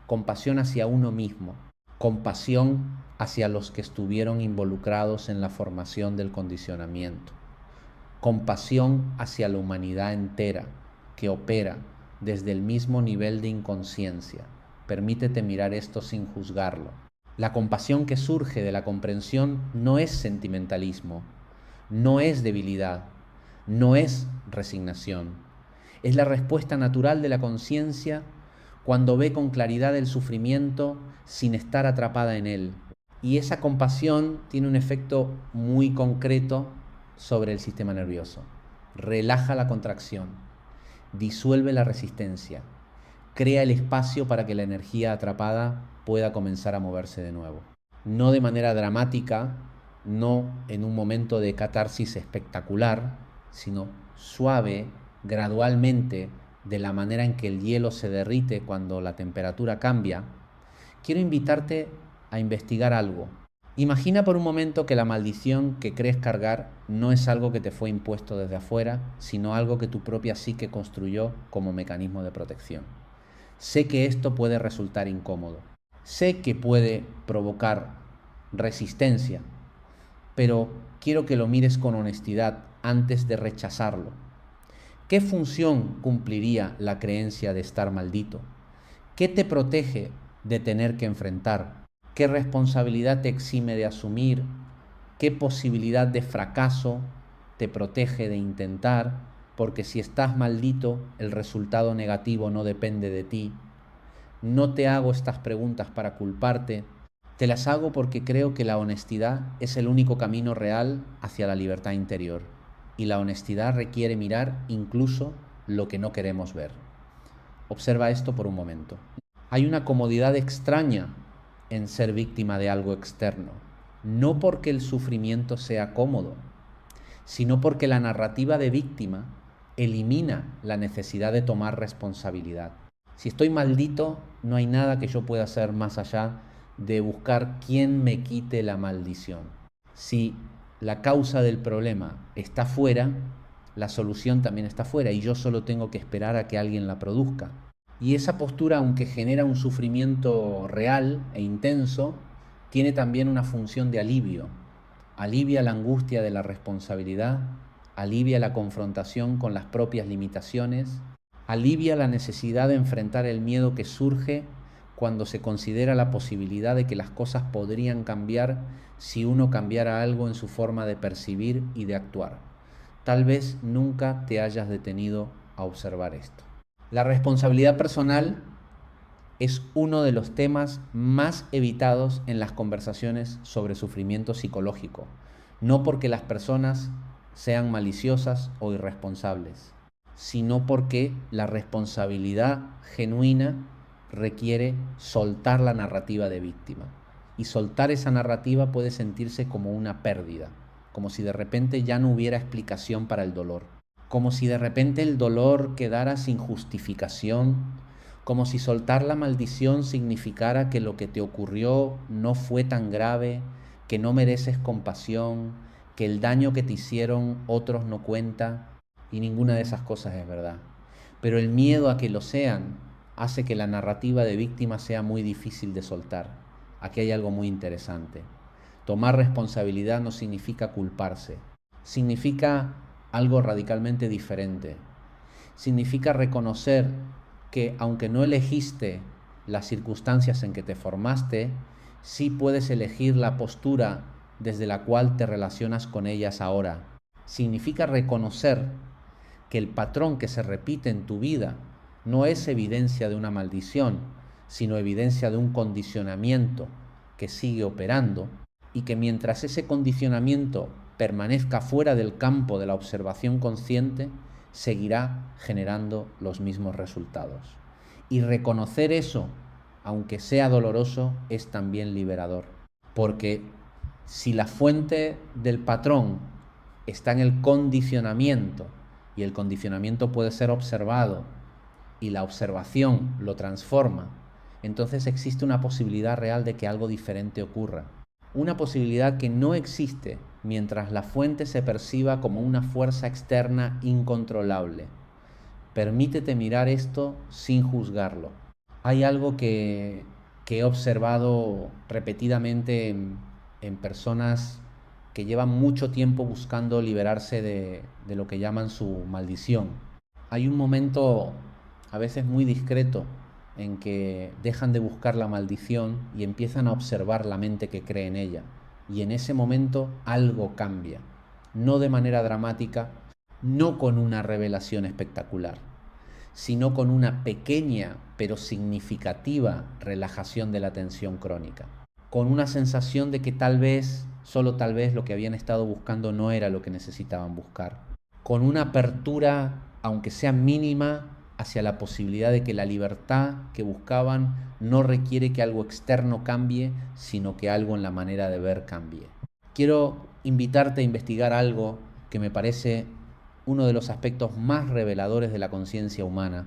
compasión hacia uno mismo, compasión hacia los que estuvieron involucrados en la formación del condicionamiento, compasión hacia la humanidad entera que opera desde el mismo nivel de inconsciencia. Permítete mirar esto sin juzgarlo. La compasión que surge de la comprensión no es sentimentalismo, no es debilidad, no es resignación. Es la respuesta natural de la conciencia cuando ve con claridad el sufrimiento sin estar atrapada en él. Y esa compasión tiene un efecto muy concreto sobre el sistema nervioso. Relaja la contracción, disuelve la resistencia, crea el espacio para que la energía atrapada pueda comenzar a moverse de nuevo. No de manera dramática, no en un momento de catarsis espectacular, sino suave, gradualmente, de la manera en que el hielo se derrite cuando la temperatura cambia. Quiero invitarte a investigar algo. Imagina por un momento que la maldición que crees cargar no es algo que te fue impuesto desde afuera, sino algo que tu propia psique construyó como mecanismo de protección. Sé que esto puede resultar incómodo. Sé que puede provocar resistencia, pero quiero que lo mires con honestidad antes de rechazarlo. ¿Qué función cumpliría la creencia de estar maldito? ¿Qué te protege de tener que enfrentar? ¿Qué responsabilidad te exime de asumir? ¿Qué posibilidad de fracaso te protege de intentar? Porque si estás maldito, el resultado negativo no depende de ti. No te hago estas preguntas para culparte, te las hago porque creo que la honestidad es el único camino real hacia la libertad interior. Y la honestidad requiere mirar incluso lo que no queremos ver. Observa esto por un momento. Hay una comodidad extraña en ser víctima de algo externo, no porque el sufrimiento sea cómodo, sino porque la narrativa de víctima elimina la necesidad de tomar responsabilidad. Si estoy maldito, no hay nada que yo pueda hacer más allá de buscar quién me quite la maldición. Si la causa del problema está fuera, la solución también está fuera y yo solo tengo que esperar a que alguien la produzca. Y esa postura, aunque genera un sufrimiento real e intenso, tiene también una función de alivio. Alivia la angustia de la responsabilidad, alivia la confrontación con las propias limitaciones, alivia la necesidad de enfrentar el miedo que surge cuando se considera la posibilidad de que las cosas podrían cambiar si uno cambiara algo en su forma de percibir y de actuar. Tal vez nunca te hayas detenido a observar esto. La responsabilidad personal es uno de los temas más evitados en las conversaciones sobre sufrimiento psicológico, no porque las personas sean maliciosas o irresponsables, sino porque la responsabilidad genuina requiere soltar la narrativa de víctima. Y soltar esa narrativa puede sentirse como una pérdida, como si de repente ya no hubiera explicación para el dolor, como si de repente el dolor quedara sin justificación, como si soltar la maldición significara que lo que te ocurrió no fue tan grave, que no mereces compasión, que el daño que te hicieron otros no cuenta, y ninguna de esas cosas es verdad. Pero el miedo a que lo sean hace que la narrativa de víctima sea muy difícil de soltar. Aquí hay algo muy interesante. Tomar responsabilidad no significa culparse, significa algo radicalmente diferente. Significa reconocer que aunque no elegiste las circunstancias en que te formaste, sí puedes elegir la postura desde la cual te relacionas con ellas ahora. Significa reconocer que el patrón que se repite en tu vida no es evidencia de una maldición, sino evidencia de un condicionamiento que sigue operando y que mientras ese condicionamiento permanezca fuera del campo de la observación consciente, seguirá generando los mismos resultados. Y reconocer eso, aunque sea doloroso, es también liberador. Porque si la fuente del patrón está en el condicionamiento, y el condicionamiento puede ser observado, y la observación lo transforma, entonces existe una posibilidad real de que algo diferente ocurra. Una posibilidad que no existe mientras la fuente se perciba como una fuerza externa incontrolable. Permítete mirar esto sin juzgarlo. Hay algo que he observado repetidamente en personas que llevan mucho tiempo buscando liberarse de lo que llaman su maldición. Hay un momento a veces muy discreto en que dejan de buscar la maldición y empiezan a observar la mente que cree en ella. Y en ese momento algo cambia, no de manera dramática, no con una revelación espectacular, sino con una pequeña pero significativa relajación de la tensión crónica, con una sensación de que tal vez, solo tal vez, lo que habían estado buscando no era lo que necesitaban buscar, con una apertura, aunque sea mínima, hacia la posibilidad de que la libertad que buscaban no requiere que algo externo cambie, sino que algo en la manera de ver cambie. Quiero invitarte a investigar algo que me parece uno de los aspectos más reveladores de la conciencia humana,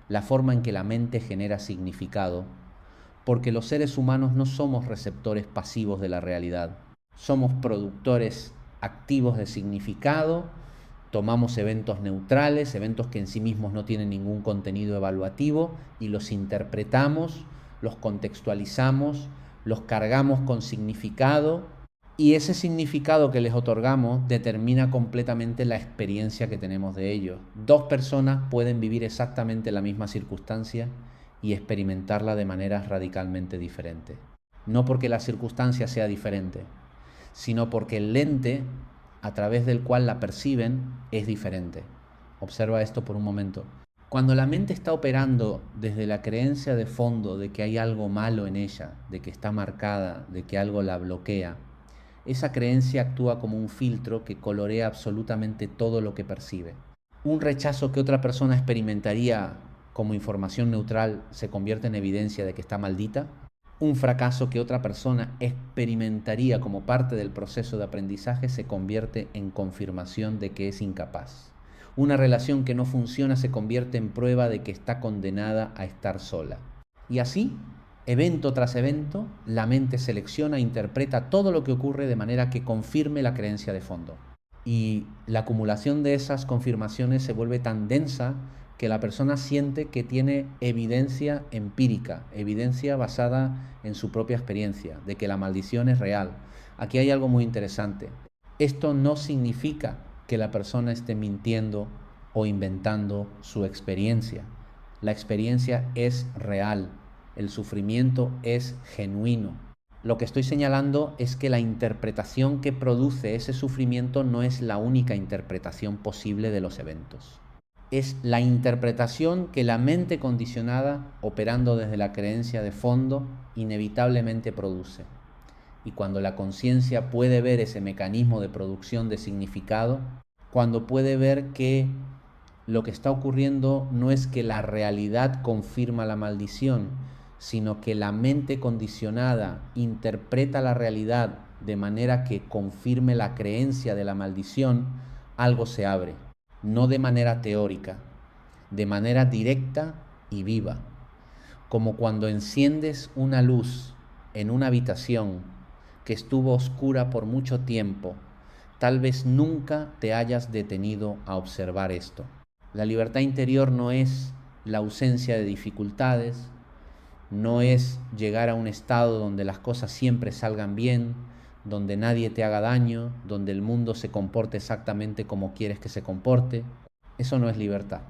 la forma en que la mente genera significado, porque los seres humanos no somos receptores pasivos de la realidad, somos productores activos de significado. Tomamos eventos neutrales, eventos que en sí mismos no tienen ningún contenido evaluativo, y los interpretamos, los contextualizamos, los cargamos con significado, y ese significado que les otorgamos determina completamente la experiencia que tenemos de ellos. Dos personas pueden vivir exactamente la misma circunstancia y experimentarla de maneras radicalmente diferentes. No porque la circunstancia sea diferente, sino porque el lente a través del cual la perciben es diferente. Observa esto por un momento. Cuando la mente está operando desde la creencia de fondo de que hay algo malo en ella, de que está marcada, de que algo la bloquea, esa creencia actúa como un filtro que colorea absolutamente todo lo que percibe. Un rechazo que otra persona experimentaría como información neutral se convierte en evidencia de que está maldita. Un fracaso que otra persona experimentaría como parte del proceso de aprendizaje se convierte en confirmación de que es incapaz. Una relación que no funciona se convierte en prueba de que está condenada a estar sola. Y así, evento tras evento, la mente selecciona e interpreta todo lo que ocurre de manera que confirme la creencia de fondo. Y la acumulación de esas confirmaciones se vuelve tan densa que la persona siente que tiene evidencia empírica, evidencia basada en su propia experiencia, de que la maldición es real. Aquí hay algo muy interesante. Esto no significa que la persona esté mintiendo o inventando su experiencia. La experiencia es real, el sufrimiento es genuino. Lo que estoy señalando es que la interpretación que produce ese sufrimiento no es la única interpretación posible de los eventos. Es la interpretación que la mente condicionada, operando desde la creencia de fondo, inevitablemente produce. Y cuando la conciencia puede ver ese mecanismo de producción de significado, cuando puede ver que lo que está ocurriendo no es que la realidad confirma la maldición, sino que la mente condicionada interpreta la realidad de manera que confirme la creencia de la maldición, algo se abre. No de manera teórica, de manera directa y viva, como cuando enciendes una luz en una habitación que estuvo oscura por mucho tiempo. Tal vez nunca te hayas detenido a observar esto. La libertad interior no es la ausencia de dificultades, no es llegar a un estado donde las cosas siempre salgan bien, donde nadie te haga daño, donde el mundo se comporte exactamente como quieres que se comporte. Eso no es libertad.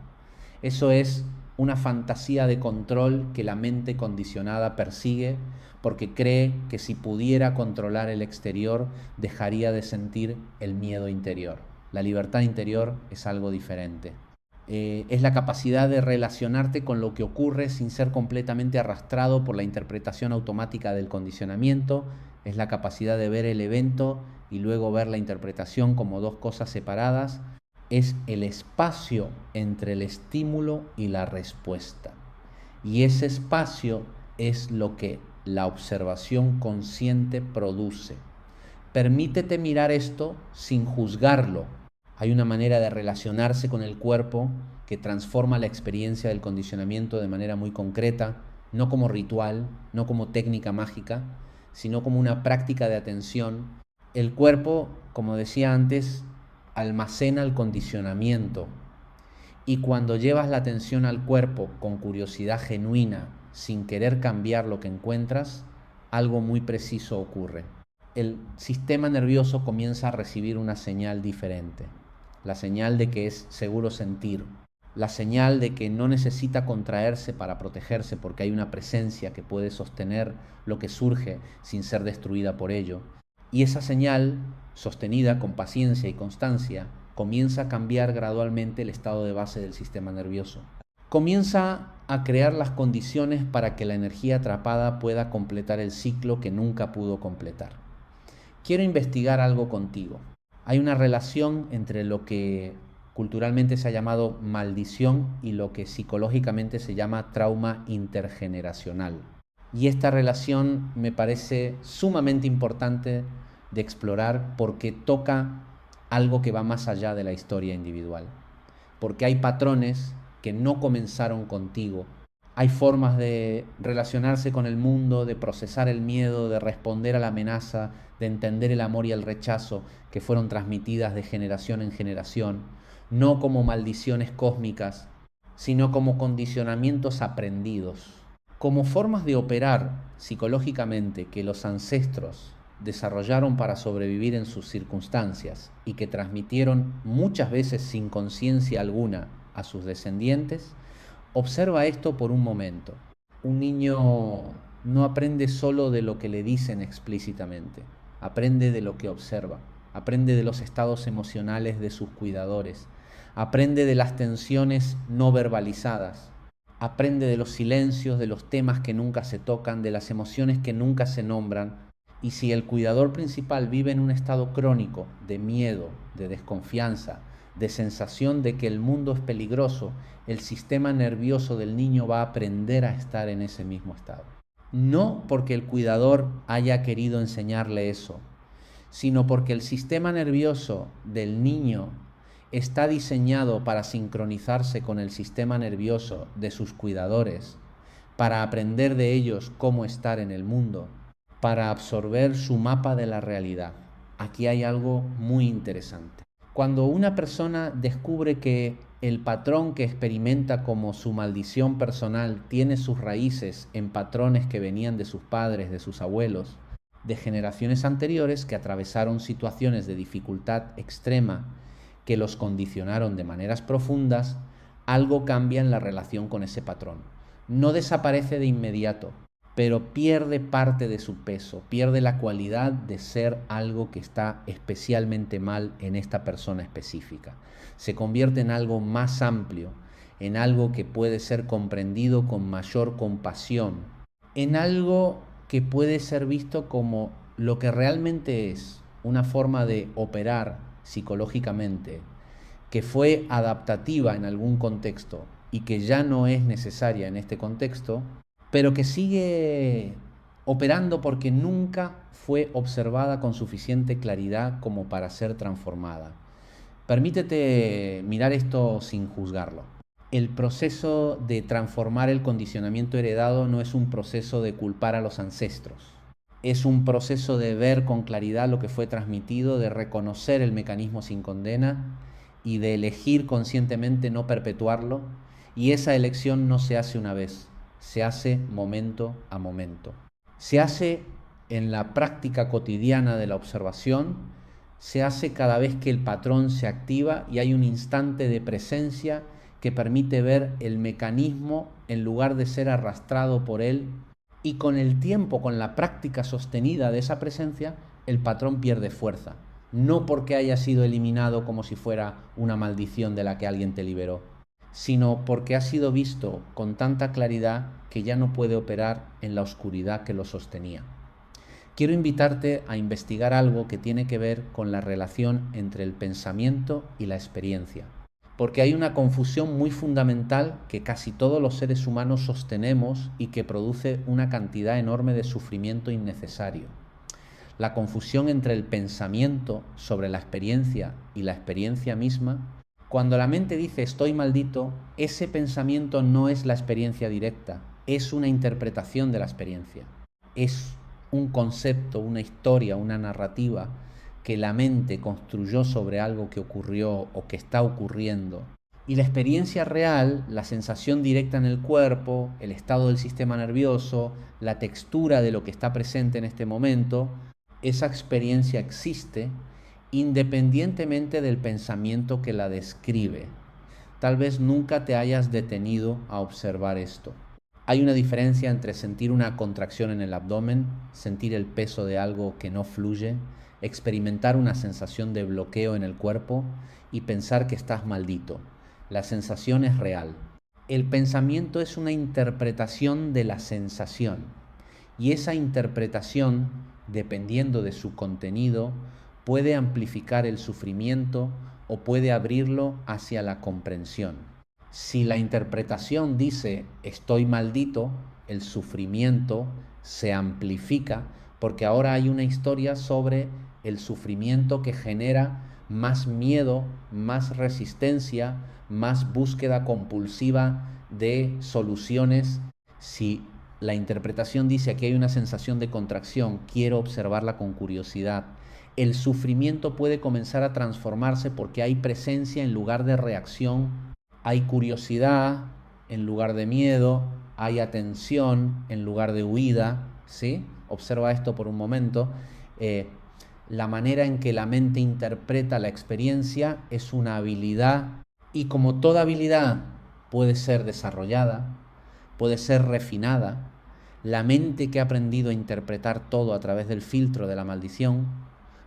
Eso es una fantasía de control que la mente condicionada persigue porque cree que si pudiera controlar el exterior dejaría de sentir el miedo interior. La libertad interior es algo diferente. Es la capacidad de relacionarte con lo que ocurre sin ser completamente arrastrado por la interpretación automática del condicionamiento. Es la capacidad de ver el evento y luego ver la interpretación como dos cosas separadas. Es el espacio entre el estímulo y la respuesta. Y ese espacio es lo que la observación consciente produce. Permítete mirar esto sin juzgarlo. Hay una manera de relacionarse con el cuerpo que transforma la experiencia del condicionamiento de manera muy concreta, no como ritual, no como técnica mágica, sino como una práctica de atención. El cuerpo, como decía antes, almacena el condicionamiento. Y cuando llevas la atención al cuerpo con curiosidad genuina, sin querer cambiar lo que encuentras, algo muy preciso ocurre. El sistema nervioso comienza a recibir una señal diferente. La señal de que es seguro sentir. La señal de que no necesita contraerse para protegerse porque hay una presencia que puede sostener lo que surge sin ser destruida por ello. Y esa señal, sostenida con paciencia y constancia, comienza a cambiar gradualmente el estado de base del sistema nervioso. Comienza a crear las condiciones para que la energía atrapada pueda completar el ciclo que nunca pudo completar. Quiero investigar algo contigo. Hay una relación entre lo que culturalmente se ha llamado maldición y lo que psicológicamente se llama trauma intergeneracional. Y esta relación me parece sumamente importante de explorar porque toca algo que va más allá de la historia individual. Porque hay patrones que no comenzaron contigo. Hay formas de relacionarse con el mundo, de procesar el miedo, de responder a la amenaza, de entender el amor y el rechazo que fueron transmitidas de generación en generación, no como maldiciones cósmicas, sino como condicionamientos aprendidos, como formas de operar psicológicamente que los ancestros desarrollaron para sobrevivir en sus circunstancias y que transmitieron muchas veces sin conciencia alguna a sus descendientes. Observa esto por un momento. Un niño no aprende solo de lo que le dicen explícitamente, aprende de lo que observa, aprende de los estados emocionales de sus cuidadores, aprende de las tensiones no verbalizadas, aprende de los silencios, de los temas que nunca se tocan, de las emociones que nunca se nombran. Y si el cuidador principal vive en un estado crónico de miedo, de desconfianza, de sensación de que el mundo es peligroso, el sistema nervioso del niño va a aprender a estar en ese mismo estado. No porque el cuidador haya querido enseñarle eso, sino porque el sistema nervioso del niño está diseñado para sincronizarse con el sistema nervioso de sus cuidadores, para aprender de ellos cómo estar en el mundo, para absorber su mapa de la realidad. Aquí hay algo muy interesante. Cuando una persona descubre que el patrón que experimenta como su maldición personal tiene sus raíces en patrones que venían de sus padres, de sus abuelos, de generaciones anteriores que atravesaron situaciones de dificultad extrema que los condicionaron de maneras profundas, algo cambia en la relación con ese patrón. No desaparece de inmediato, pero pierde parte de su peso, pierde la cualidad de ser algo que está especialmente mal en esta persona específica. Se convierte en algo más amplio, en algo que puede ser comprendido con mayor compasión, en algo que puede ser visto como lo que realmente es, una forma de operar psicológicamente, que fue adaptativa en algún contexto y que ya no es necesaria en este contexto, pero que sigue operando porque nunca fue observada con suficiente claridad como para ser transformada. Permítete mirar esto sin juzgarlo. El proceso de transformar el condicionamiento heredado no es un proceso de culpar a los ancestros. Es un proceso de ver con claridad lo que fue transmitido, de reconocer el mecanismo sin condena y de elegir conscientemente no perpetuarlo. Y esa elección no se hace una vez. Se hace momento a momento. Se hace en la práctica cotidiana de la observación, se hace cada vez que el patrón se activa y hay un instante de presencia que permite ver el mecanismo en lugar de ser arrastrado por él, y con el tiempo, con la práctica sostenida de esa presencia, el patrón pierde fuerza, no porque haya sido eliminado como si fuera una maldición de la que alguien te liberó, sino porque ha sido visto con tanta claridad que ya no puede operar en la oscuridad que lo sostenía. Quiero invitarte a investigar algo que tiene que ver con la relación entre el pensamiento y la experiencia, porque hay una confusión muy fundamental que casi todos los seres humanos sostenemos y que produce una cantidad enorme de sufrimiento innecesario. La confusión entre el pensamiento sobre la experiencia y la experiencia misma. Cuando la mente dice estoy maldito, ese pensamiento no es la experiencia directa, es una interpretación de la experiencia. Es un concepto, una historia, una narrativa que la mente construyó sobre algo que ocurrió o que está ocurriendo. Y la experiencia real, la sensación directa en el cuerpo, el estado del sistema nervioso, la textura de lo que está presente en este momento, esa experiencia existe independientemente del pensamiento que la describe. Tal vez nunca te hayas detenido a observar esto. Hay una diferencia entre sentir una contracción en el abdomen, sentir el peso de algo que no fluye, experimentar una sensación de bloqueo en el cuerpo y pensar que estás maldito. La sensación es real. El pensamiento es una interpretación de la sensación y esa interpretación, dependiendo de su contenido, puede amplificar el sufrimiento o puede abrirlo hacia la comprensión. Si la interpretación dice estoy maldito, el sufrimiento se amplifica porque ahora hay una historia sobre el sufrimiento que genera más miedo, más resistencia, más búsqueda compulsiva de soluciones. Si la interpretación dice aquí hay una sensación de contracción, quiero observarla con curiosidad, el sufrimiento puede comenzar a transformarse porque hay presencia en lugar de reacción. Hay curiosidad en lugar de miedo, hay atención en lugar de huida, ¿sí? Observa esto por un momento. La manera en que la mente interpreta la experiencia es una habilidad y como toda habilidad puede ser desarrollada, puede ser refinada, la mente que ha aprendido a interpretar todo a través del filtro de la maldición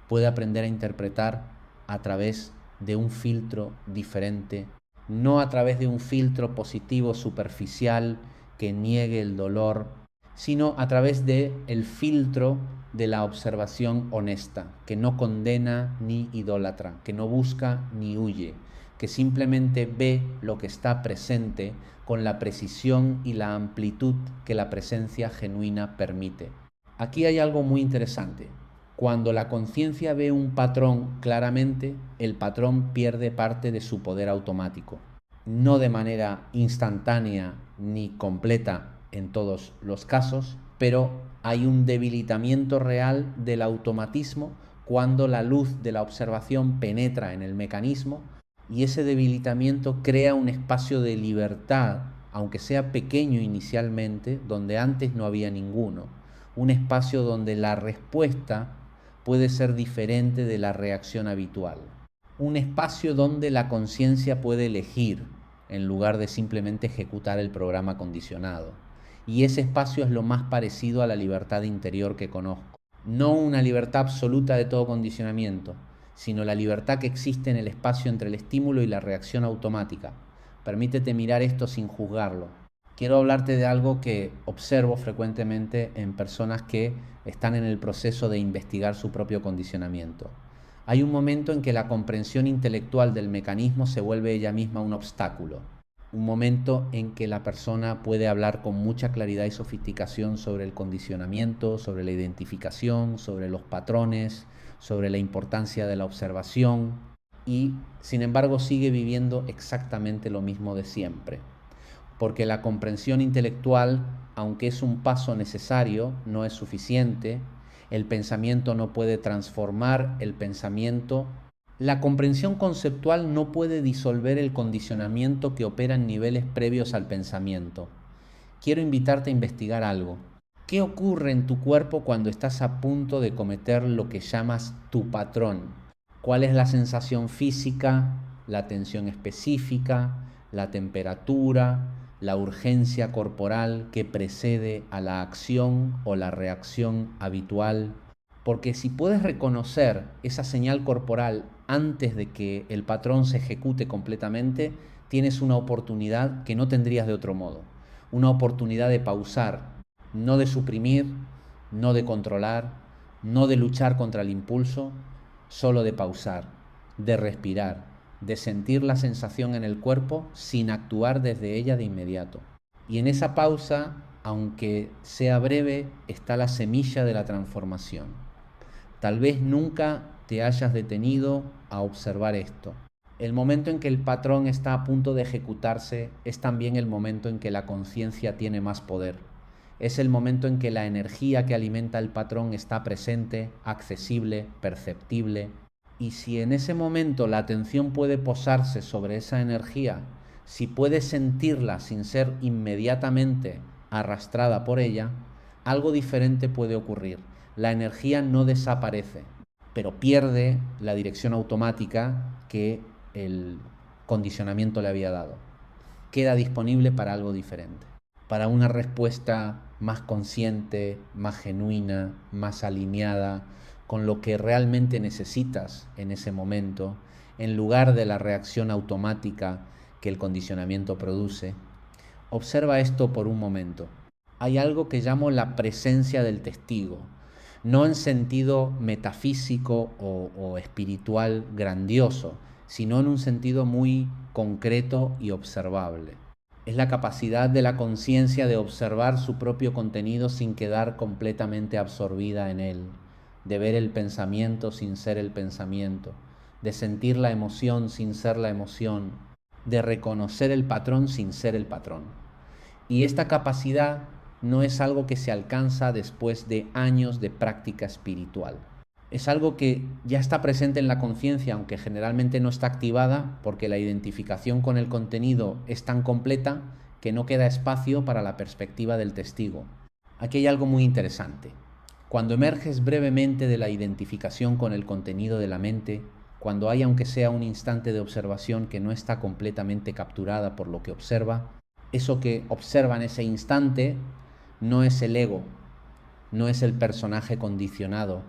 puede aprender a interpretar a través de un filtro diferente, no a través de un filtro positivo superficial que niegue el dolor, sino a través de el filtro de la observación honesta, que no condena ni idolatra, que no busca ni huye, que simplemente ve lo que está presente con la precisión y la amplitud que la presencia genuina permite. Aquí hay algo muy interesante. Cuando la conciencia ve un patrón claramente, el patrón pierde parte de su poder automático. No de manera instantánea ni completa en todos los casos, pero hay un debilitamiento real del automatismo cuando la luz de la observación penetra en el mecanismo y ese debilitamiento crea un espacio de libertad, aunque sea pequeño inicialmente, donde antes no había ninguno. Un espacio donde la respuesta puede ser diferente de la reacción habitual. Un espacio donde la conciencia puede elegir en lugar de simplemente ejecutar el programa condicionado. Y ese espacio es lo más parecido a la libertad interior que conozco. No una libertad absoluta de todo condicionamiento, sino la libertad que existe en el espacio entre el estímulo y la reacción automática. Permítete mirar esto sin juzgarlo. Quiero hablarte de algo que observo frecuentemente en personas que están en el proceso de investigar su propio condicionamiento. Hay un momento en que la comprensión intelectual del mecanismo se vuelve ella misma un obstáculo. Un momento en que la persona puede hablar con mucha claridad y sofisticación sobre el condicionamiento, sobre la identificación, sobre los patrones, sobre la importancia de la observación y, sin embargo, sigue viviendo exactamente lo mismo de siempre. Porque la comprensión intelectual, aunque es un paso necesario, no es suficiente. El pensamiento no puede transformar el pensamiento. La comprensión conceptual no puede disolver el condicionamiento que opera en niveles previos al pensamiento. Quiero invitarte a investigar algo. ¿Qué ocurre en tu cuerpo cuando estás a punto de cometer lo que llamas tu patrón? ¿Cuál es la sensación física, la tensión específica, la temperatura, la urgencia corporal que precede a la acción o la reacción habitual? Porque si puedes reconocer esa señal corporal antes de que el patrón se ejecute completamente, tienes una oportunidad que no tendrías de otro modo. Una oportunidad de pausar, no de suprimir, no de controlar, no de luchar contra el impulso, solo de pausar, de respirar, de sentir la sensación en el cuerpo sin actuar desde ella de inmediato. Y en esa pausa, aunque sea breve, está la semilla de la transformación. Tal vez nunca te hayas detenido a observar esto. El momento en que el patrón está a punto de ejecutarse es también el momento en que la conciencia tiene más poder. Es el momento en que la energía que alimenta el patrón está presente, accesible, perceptible. Y si en ese momento la atención puede posarse sobre esa energía, si puedes sentirla sin ser inmediatamente arrastrada por ella, algo diferente puede ocurrir. La energía no desaparece, pero pierde la dirección automática que el condicionamiento le había dado. Queda disponible para algo diferente, para una respuesta más consciente, más genuina, más alineada con lo que realmente necesitas en ese momento, en lugar de la reacción automática que el condicionamiento produce. Observa esto por un momento. Hay algo que llamo la presencia del testigo, no en sentido metafísico o espiritual grandioso, sino en un sentido muy concreto y observable. Es la capacidad de la conciencia de observar su propio contenido sin quedar completamente absorbida en él, de ver el pensamiento sin ser el pensamiento, de sentir la emoción sin ser la emoción, de reconocer el patrón sin ser el patrón. Y esta capacidad no es algo que se alcanza después de años de práctica espiritual. Es algo que ya está presente en la conciencia, aunque generalmente no está activada porque la identificación con el contenido es tan completa que no queda espacio para la perspectiva del testigo. Aquí hay algo muy interesante. Cuando emerges brevemente de la identificación con el contenido de la mente, cuando hay aunque sea un instante de observación que no está completamente capturada por lo que observa, eso que observa en ese instante no es el ego, no es el personaje condicionado,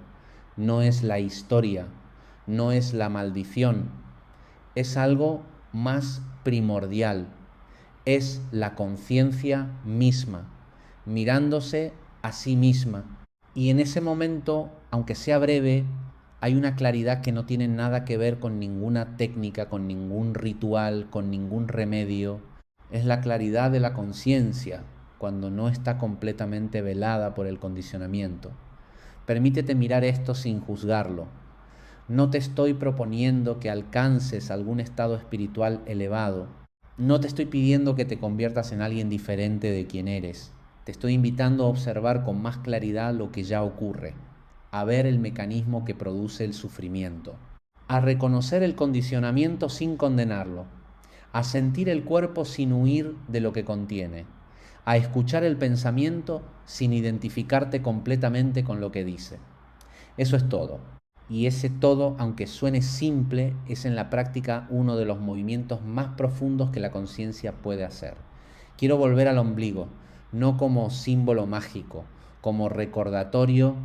no es la historia, no es la maldición, es algo más primordial, es la conciencia misma, mirándose a sí misma. Y en ese momento, aunque sea breve, hay una claridad que no tiene nada que ver con ninguna técnica, con ningún ritual, con ningún remedio. Es la claridad de la conciencia cuando no está completamente velada por el condicionamiento. Permítete mirar esto sin juzgarlo. No te estoy proponiendo que alcances algún estado espiritual elevado. No te estoy pidiendo que te conviertas en alguien diferente de quien eres. Te estoy invitando a observar con más claridad lo que ya ocurre, a ver el mecanismo que produce el sufrimiento, a reconocer el condicionamiento sin condenarlo, a sentir el cuerpo sin huir de lo que contiene, a escuchar el pensamiento sin identificarte completamente con lo que dice. Eso es todo. Y ese todo, aunque suene simple, es en la práctica uno de los movimientos más profundos que la conciencia puede hacer. Quiero volver al ombligo, no como símbolo mágico, como recordatorio,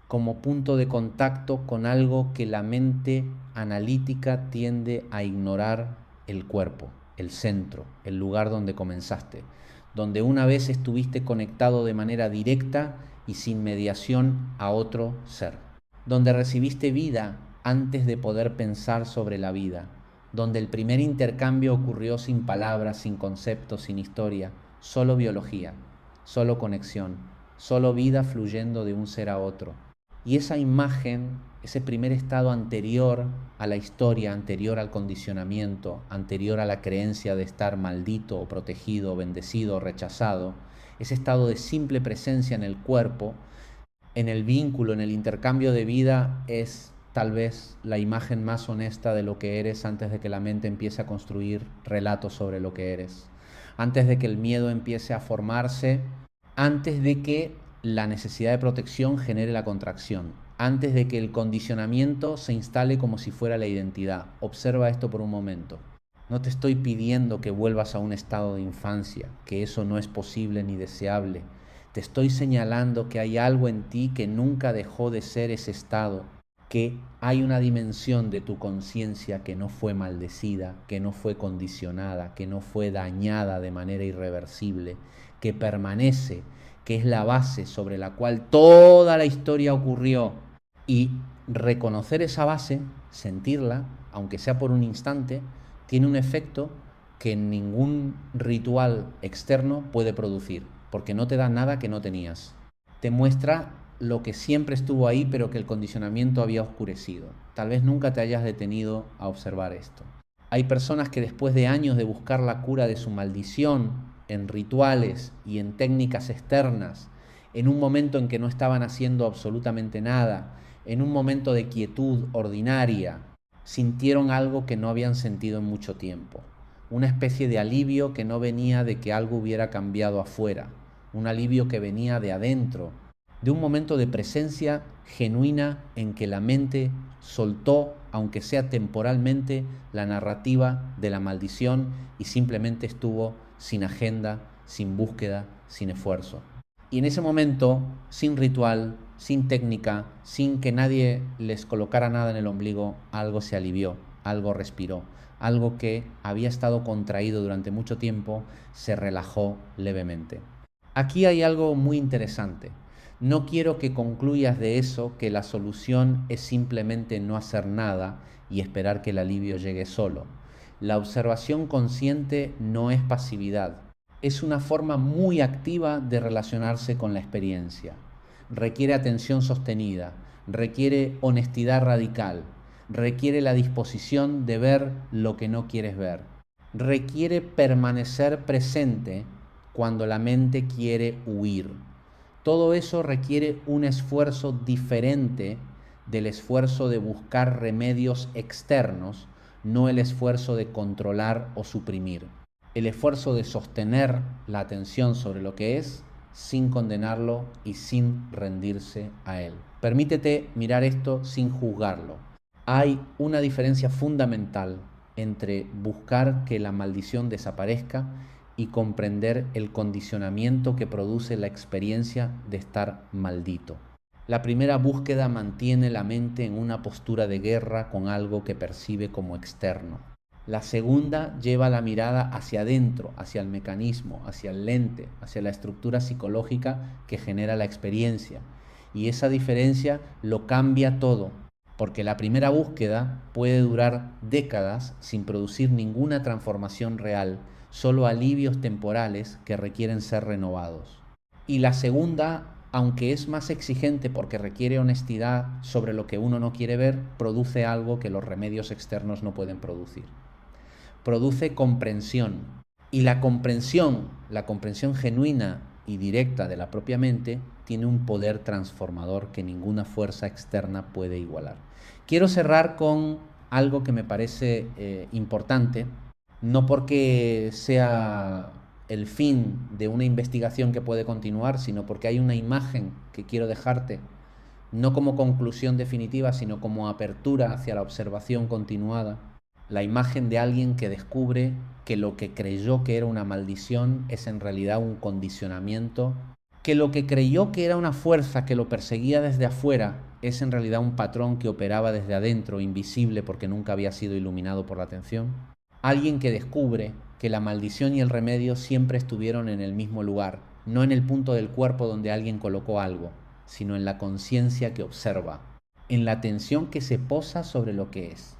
como punto de contacto con algo que la mente analítica tiende a ignorar: el cuerpo, el centro, el lugar donde comenzaste, donde una vez estuviste conectado de manera directa y sin mediación a otro ser, donde recibiste vida antes de poder pensar sobre la vida, donde el primer intercambio ocurrió sin palabras, sin conceptos, sin historia, solo biología, solo conexión, solo vida fluyendo de un ser a otro. Y esa imagen, ese primer estado anterior a la historia, anterior al condicionamiento, anterior a la creencia de estar maldito o protegido, o bendecido o rechazado, ese estado de simple presencia en el cuerpo, en el vínculo, en el intercambio de vida, es tal vez la imagen más honesta de lo que eres antes de que la mente empiece a construir relatos sobre lo que eres, antes de que el miedo empiece a formarse, antes de que la necesidad de protección genere la contracción, antes de que el condicionamiento se instale como si fuera la identidad. Observa esto por un momento. No te estoy pidiendo que vuelvas a un estado de infancia, que eso no es posible ni deseable. Te estoy señalando que hay algo en ti que nunca dejó de ser ese estado, que hay una dimensión de tu conciencia que no fue maldecida, que no fue condicionada, que no fue dañada de manera irreversible, que permanece, que es la base sobre la cual toda la historia ocurrió. Y reconocer esa base, sentirla, aunque sea por un instante, tiene un efecto que ningún ritual externo puede producir, porque no te da nada que no tenías. Te muestra lo que siempre estuvo ahí, pero que el condicionamiento había oscurecido. Tal vez nunca te hayas detenido a observar esto. Hay personas que después de años de buscar la cura de su maldición en rituales y en técnicas externas, en un momento en que no estaban haciendo absolutamente nada, en un momento de quietud ordinaria, sintieron algo que no habían sentido en mucho tiempo. Una especie de alivio que no venía de que algo hubiera cambiado afuera, un alivio que venía de adentro, de un momento de presencia genuina en que la mente soltó, aunque sea temporalmente, la narrativa de la maldición y simplemente estuvo sin agenda, sin búsqueda, sin esfuerzo. Y en ese momento, sin ritual, sin técnica, sin que nadie les colocara nada en el ombligo, algo se alivió, algo respiró, algo que había estado contraído durante mucho tiempo se relajó levemente. Aquí hay algo muy interesante. No quiero que concluyas de eso que la solución es simplemente no hacer nada y esperar que el alivio llegue solo. La observación consciente no es pasividad, es una forma muy activa de relacionarse con la experiencia. Requiere atención sostenida, requiere honestidad radical, requiere la disposición de ver lo que no quieres ver, requiere permanecer presente cuando la mente quiere huir. Todo eso requiere un esfuerzo diferente del esfuerzo de buscar remedios externos, no el esfuerzo de controlar o suprimir. El esfuerzo de sostener la atención sobre lo que es sin condenarlo y sin rendirse a él. Permítete mirar esto sin juzgarlo. Hay una diferencia fundamental entre buscar que la maldición desaparezca y comprender el condicionamiento que produce la experiencia de estar maldito. La primera búsqueda mantiene la mente en una postura de guerra con algo que percibe como externo. La segunda lleva la mirada hacia adentro, hacia el mecanismo, hacia el lente, hacia la estructura psicológica que genera la experiencia. Y esa diferencia lo cambia todo, porque la primera búsqueda puede durar décadas sin producir ninguna transformación real, solo alivios temporales que requieren ser renovados. Y la segunda, aunque es más exigente porque requiere honestidad sobre lo que uno no quiere ver, produce algo que los remedios externos no pueden producir. Produce comprensión. Y la comprensión genuina y directa de la propia mente, tiene un poder transformador que ninguna fuerza externa puede igualar. Quiero cerrar con algo que me parece importante, no porque sea el fin de una investigación que puede continuar, sino porque hay una imagen que quiero dejarte, no como conclusión definitiva, sino como apertura hacia la observación continuada. La imagen de alguien que descubre que lo que creyó que era una maldición es en realidad un condicionamiento, que lo que creyó que era una fuerza que lo perseguía desde afuera es en realidad un patrón que operaba desde adentro, invisible porque nunca había sido iluminado por la atención. Alguien que descubre que la maldición y el remedio siempre estuvieron en el mismo lugar, no en el punto del cuerpo donde alguien colocó algo, sino en la conciencia que observa, en la atención que se posa sobre lo que es,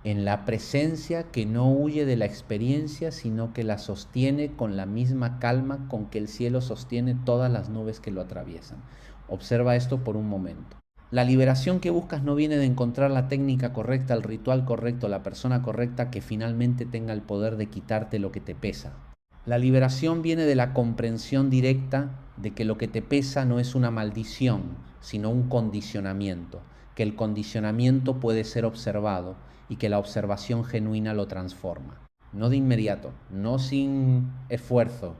en la presencia que no huye de la experiencia, sino que la sostiene con la misma calma con que el cielo sostiene todas las nubes que lo atraviesan. Observa esto por un momento. La liberación que buscas no viene de encontrar la técnica correcta, el ritual correcto, la persona correcta que finalmente tenga el poder de quitarte lo que te pesa. La liberación viene de la comprensión directa de que lo que te pesa no es una maldición, sino un condicionamiento, que el condicionamiento puede ser observado y que la observación genuina lo transforma. No de inmediato, no sin esfuerzo,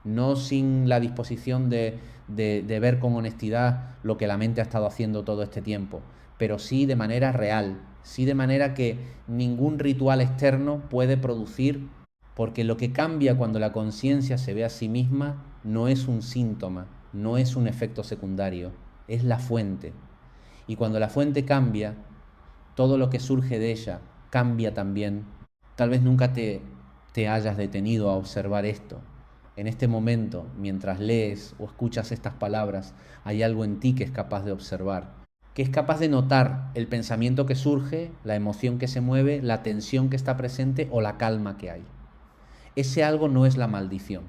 no sin la disposición de ver con honestidad lo que la mente ha estado haciendo todo este tiempo, pero sí de manera real, sí de manera que ningún ritual externo puede producir, porque lo que cambia cuando la conciencia se ve a sí misma no es un síntoma, no es un efecto secundario, es la fuente. Y cuando la fuente cambia, todo lo que surge de ella cambia también. Tal vez nunca te hayas detenido a observar esto. En este momento, mientras lees o escuchas estas palabras, hay algo en ti que es capaz de observar, que es capaz de notar el pensamiento que surge, la emoción que se mueve, la tensión que está presente o la calma que hay. Ese algo no es la maldición,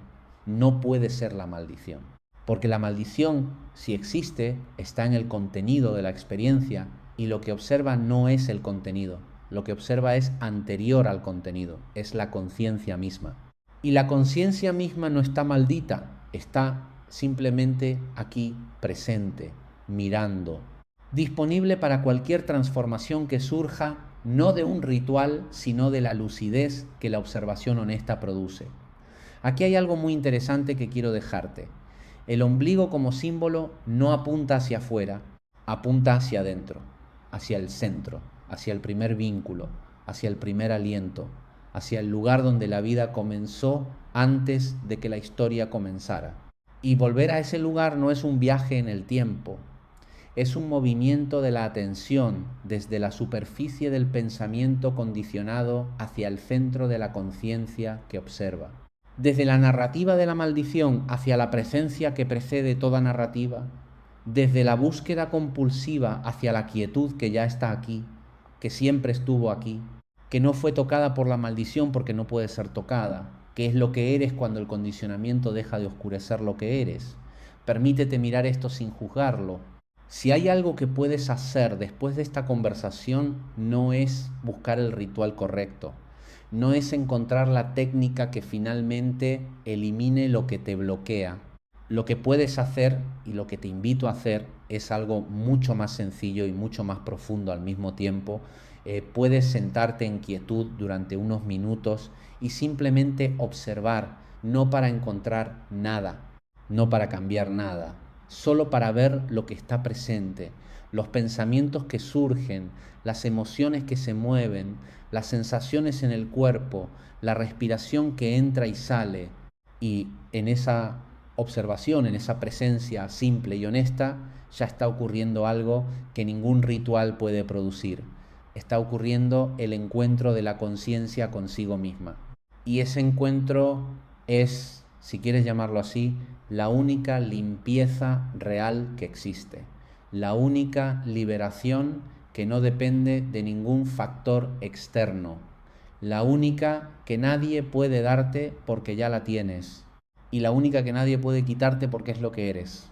no puede ser la maldición, porque la maldición, si existe, está en el contenido de la experiencia y lo que observa no es el contenido, lo que observa es anterior al contenido, es la conciencia misma. Y la conciencia misma no está maldita, está simplemente aquí presente, mirando, disponible para cualquier transformación que surja, no de un ritual, sino de la lucidez que la observación honesta produce. Aquí hay algo muy interesante que quiero dejarte. El ombligo como símbolo no apunta hacia afuera, apunta hacia adentro, hacia el centro, hacia el primer vínculo, hacia el primer aliento, hacia el lugar donde la vida comenzó antes de que la historia comenzara. Y volver a ese lugar no es un viaje en el tiempo, es un movimiento de la atención desde la superficie del pensamiento condicionado hacia el centro de la conciencia que observa. Desde la narrativa de la maldición hacia la presencia que precede toda narrativa, desde la búsqueda compulsiva hacia la quietud que ya está aquí, que siempre estuvo aquí, que no fue tocada por la maldición porque no puede ser tocada, que es lo que eres cuando el condicionamiento deja de oscurecer lo que eres. Permítete mirar esto sin juzgarlo. Si hay algo que puedes hacer después de esta conversación, no es buscar el ritual correcto, no es encontrar la técnica que finalmente elimine lo que te bloquea. Lo que puedes hacer y lo que te invito a hacer es algo mucho más sencillo y mucho más profundo al mismo tiempo. Puedes sentarte en quietud durante unos minutos y simplemente observar, no para encontrar nada, no para cambiar nada, solo para ver lo que está presente, los pensamientos que surgen, las emociones que se mueven, las sensaciones en el cuerpo, la respiración que entra y sale. Y en esa observación, en esa presencia simple y honesta, ya está ocurriendo algo que ningún ritual puede producir. Está ocurriendo el encuentro de la conciencia consigo misma. Y ese encuentro es, si quieres llamarlo así, la única limpieza real que existe, la única liberación que no depende de ningún factor externo, la única que nadie puede darte porque ya la tienes y la única que nadie puede quitarte porque es lo que eres.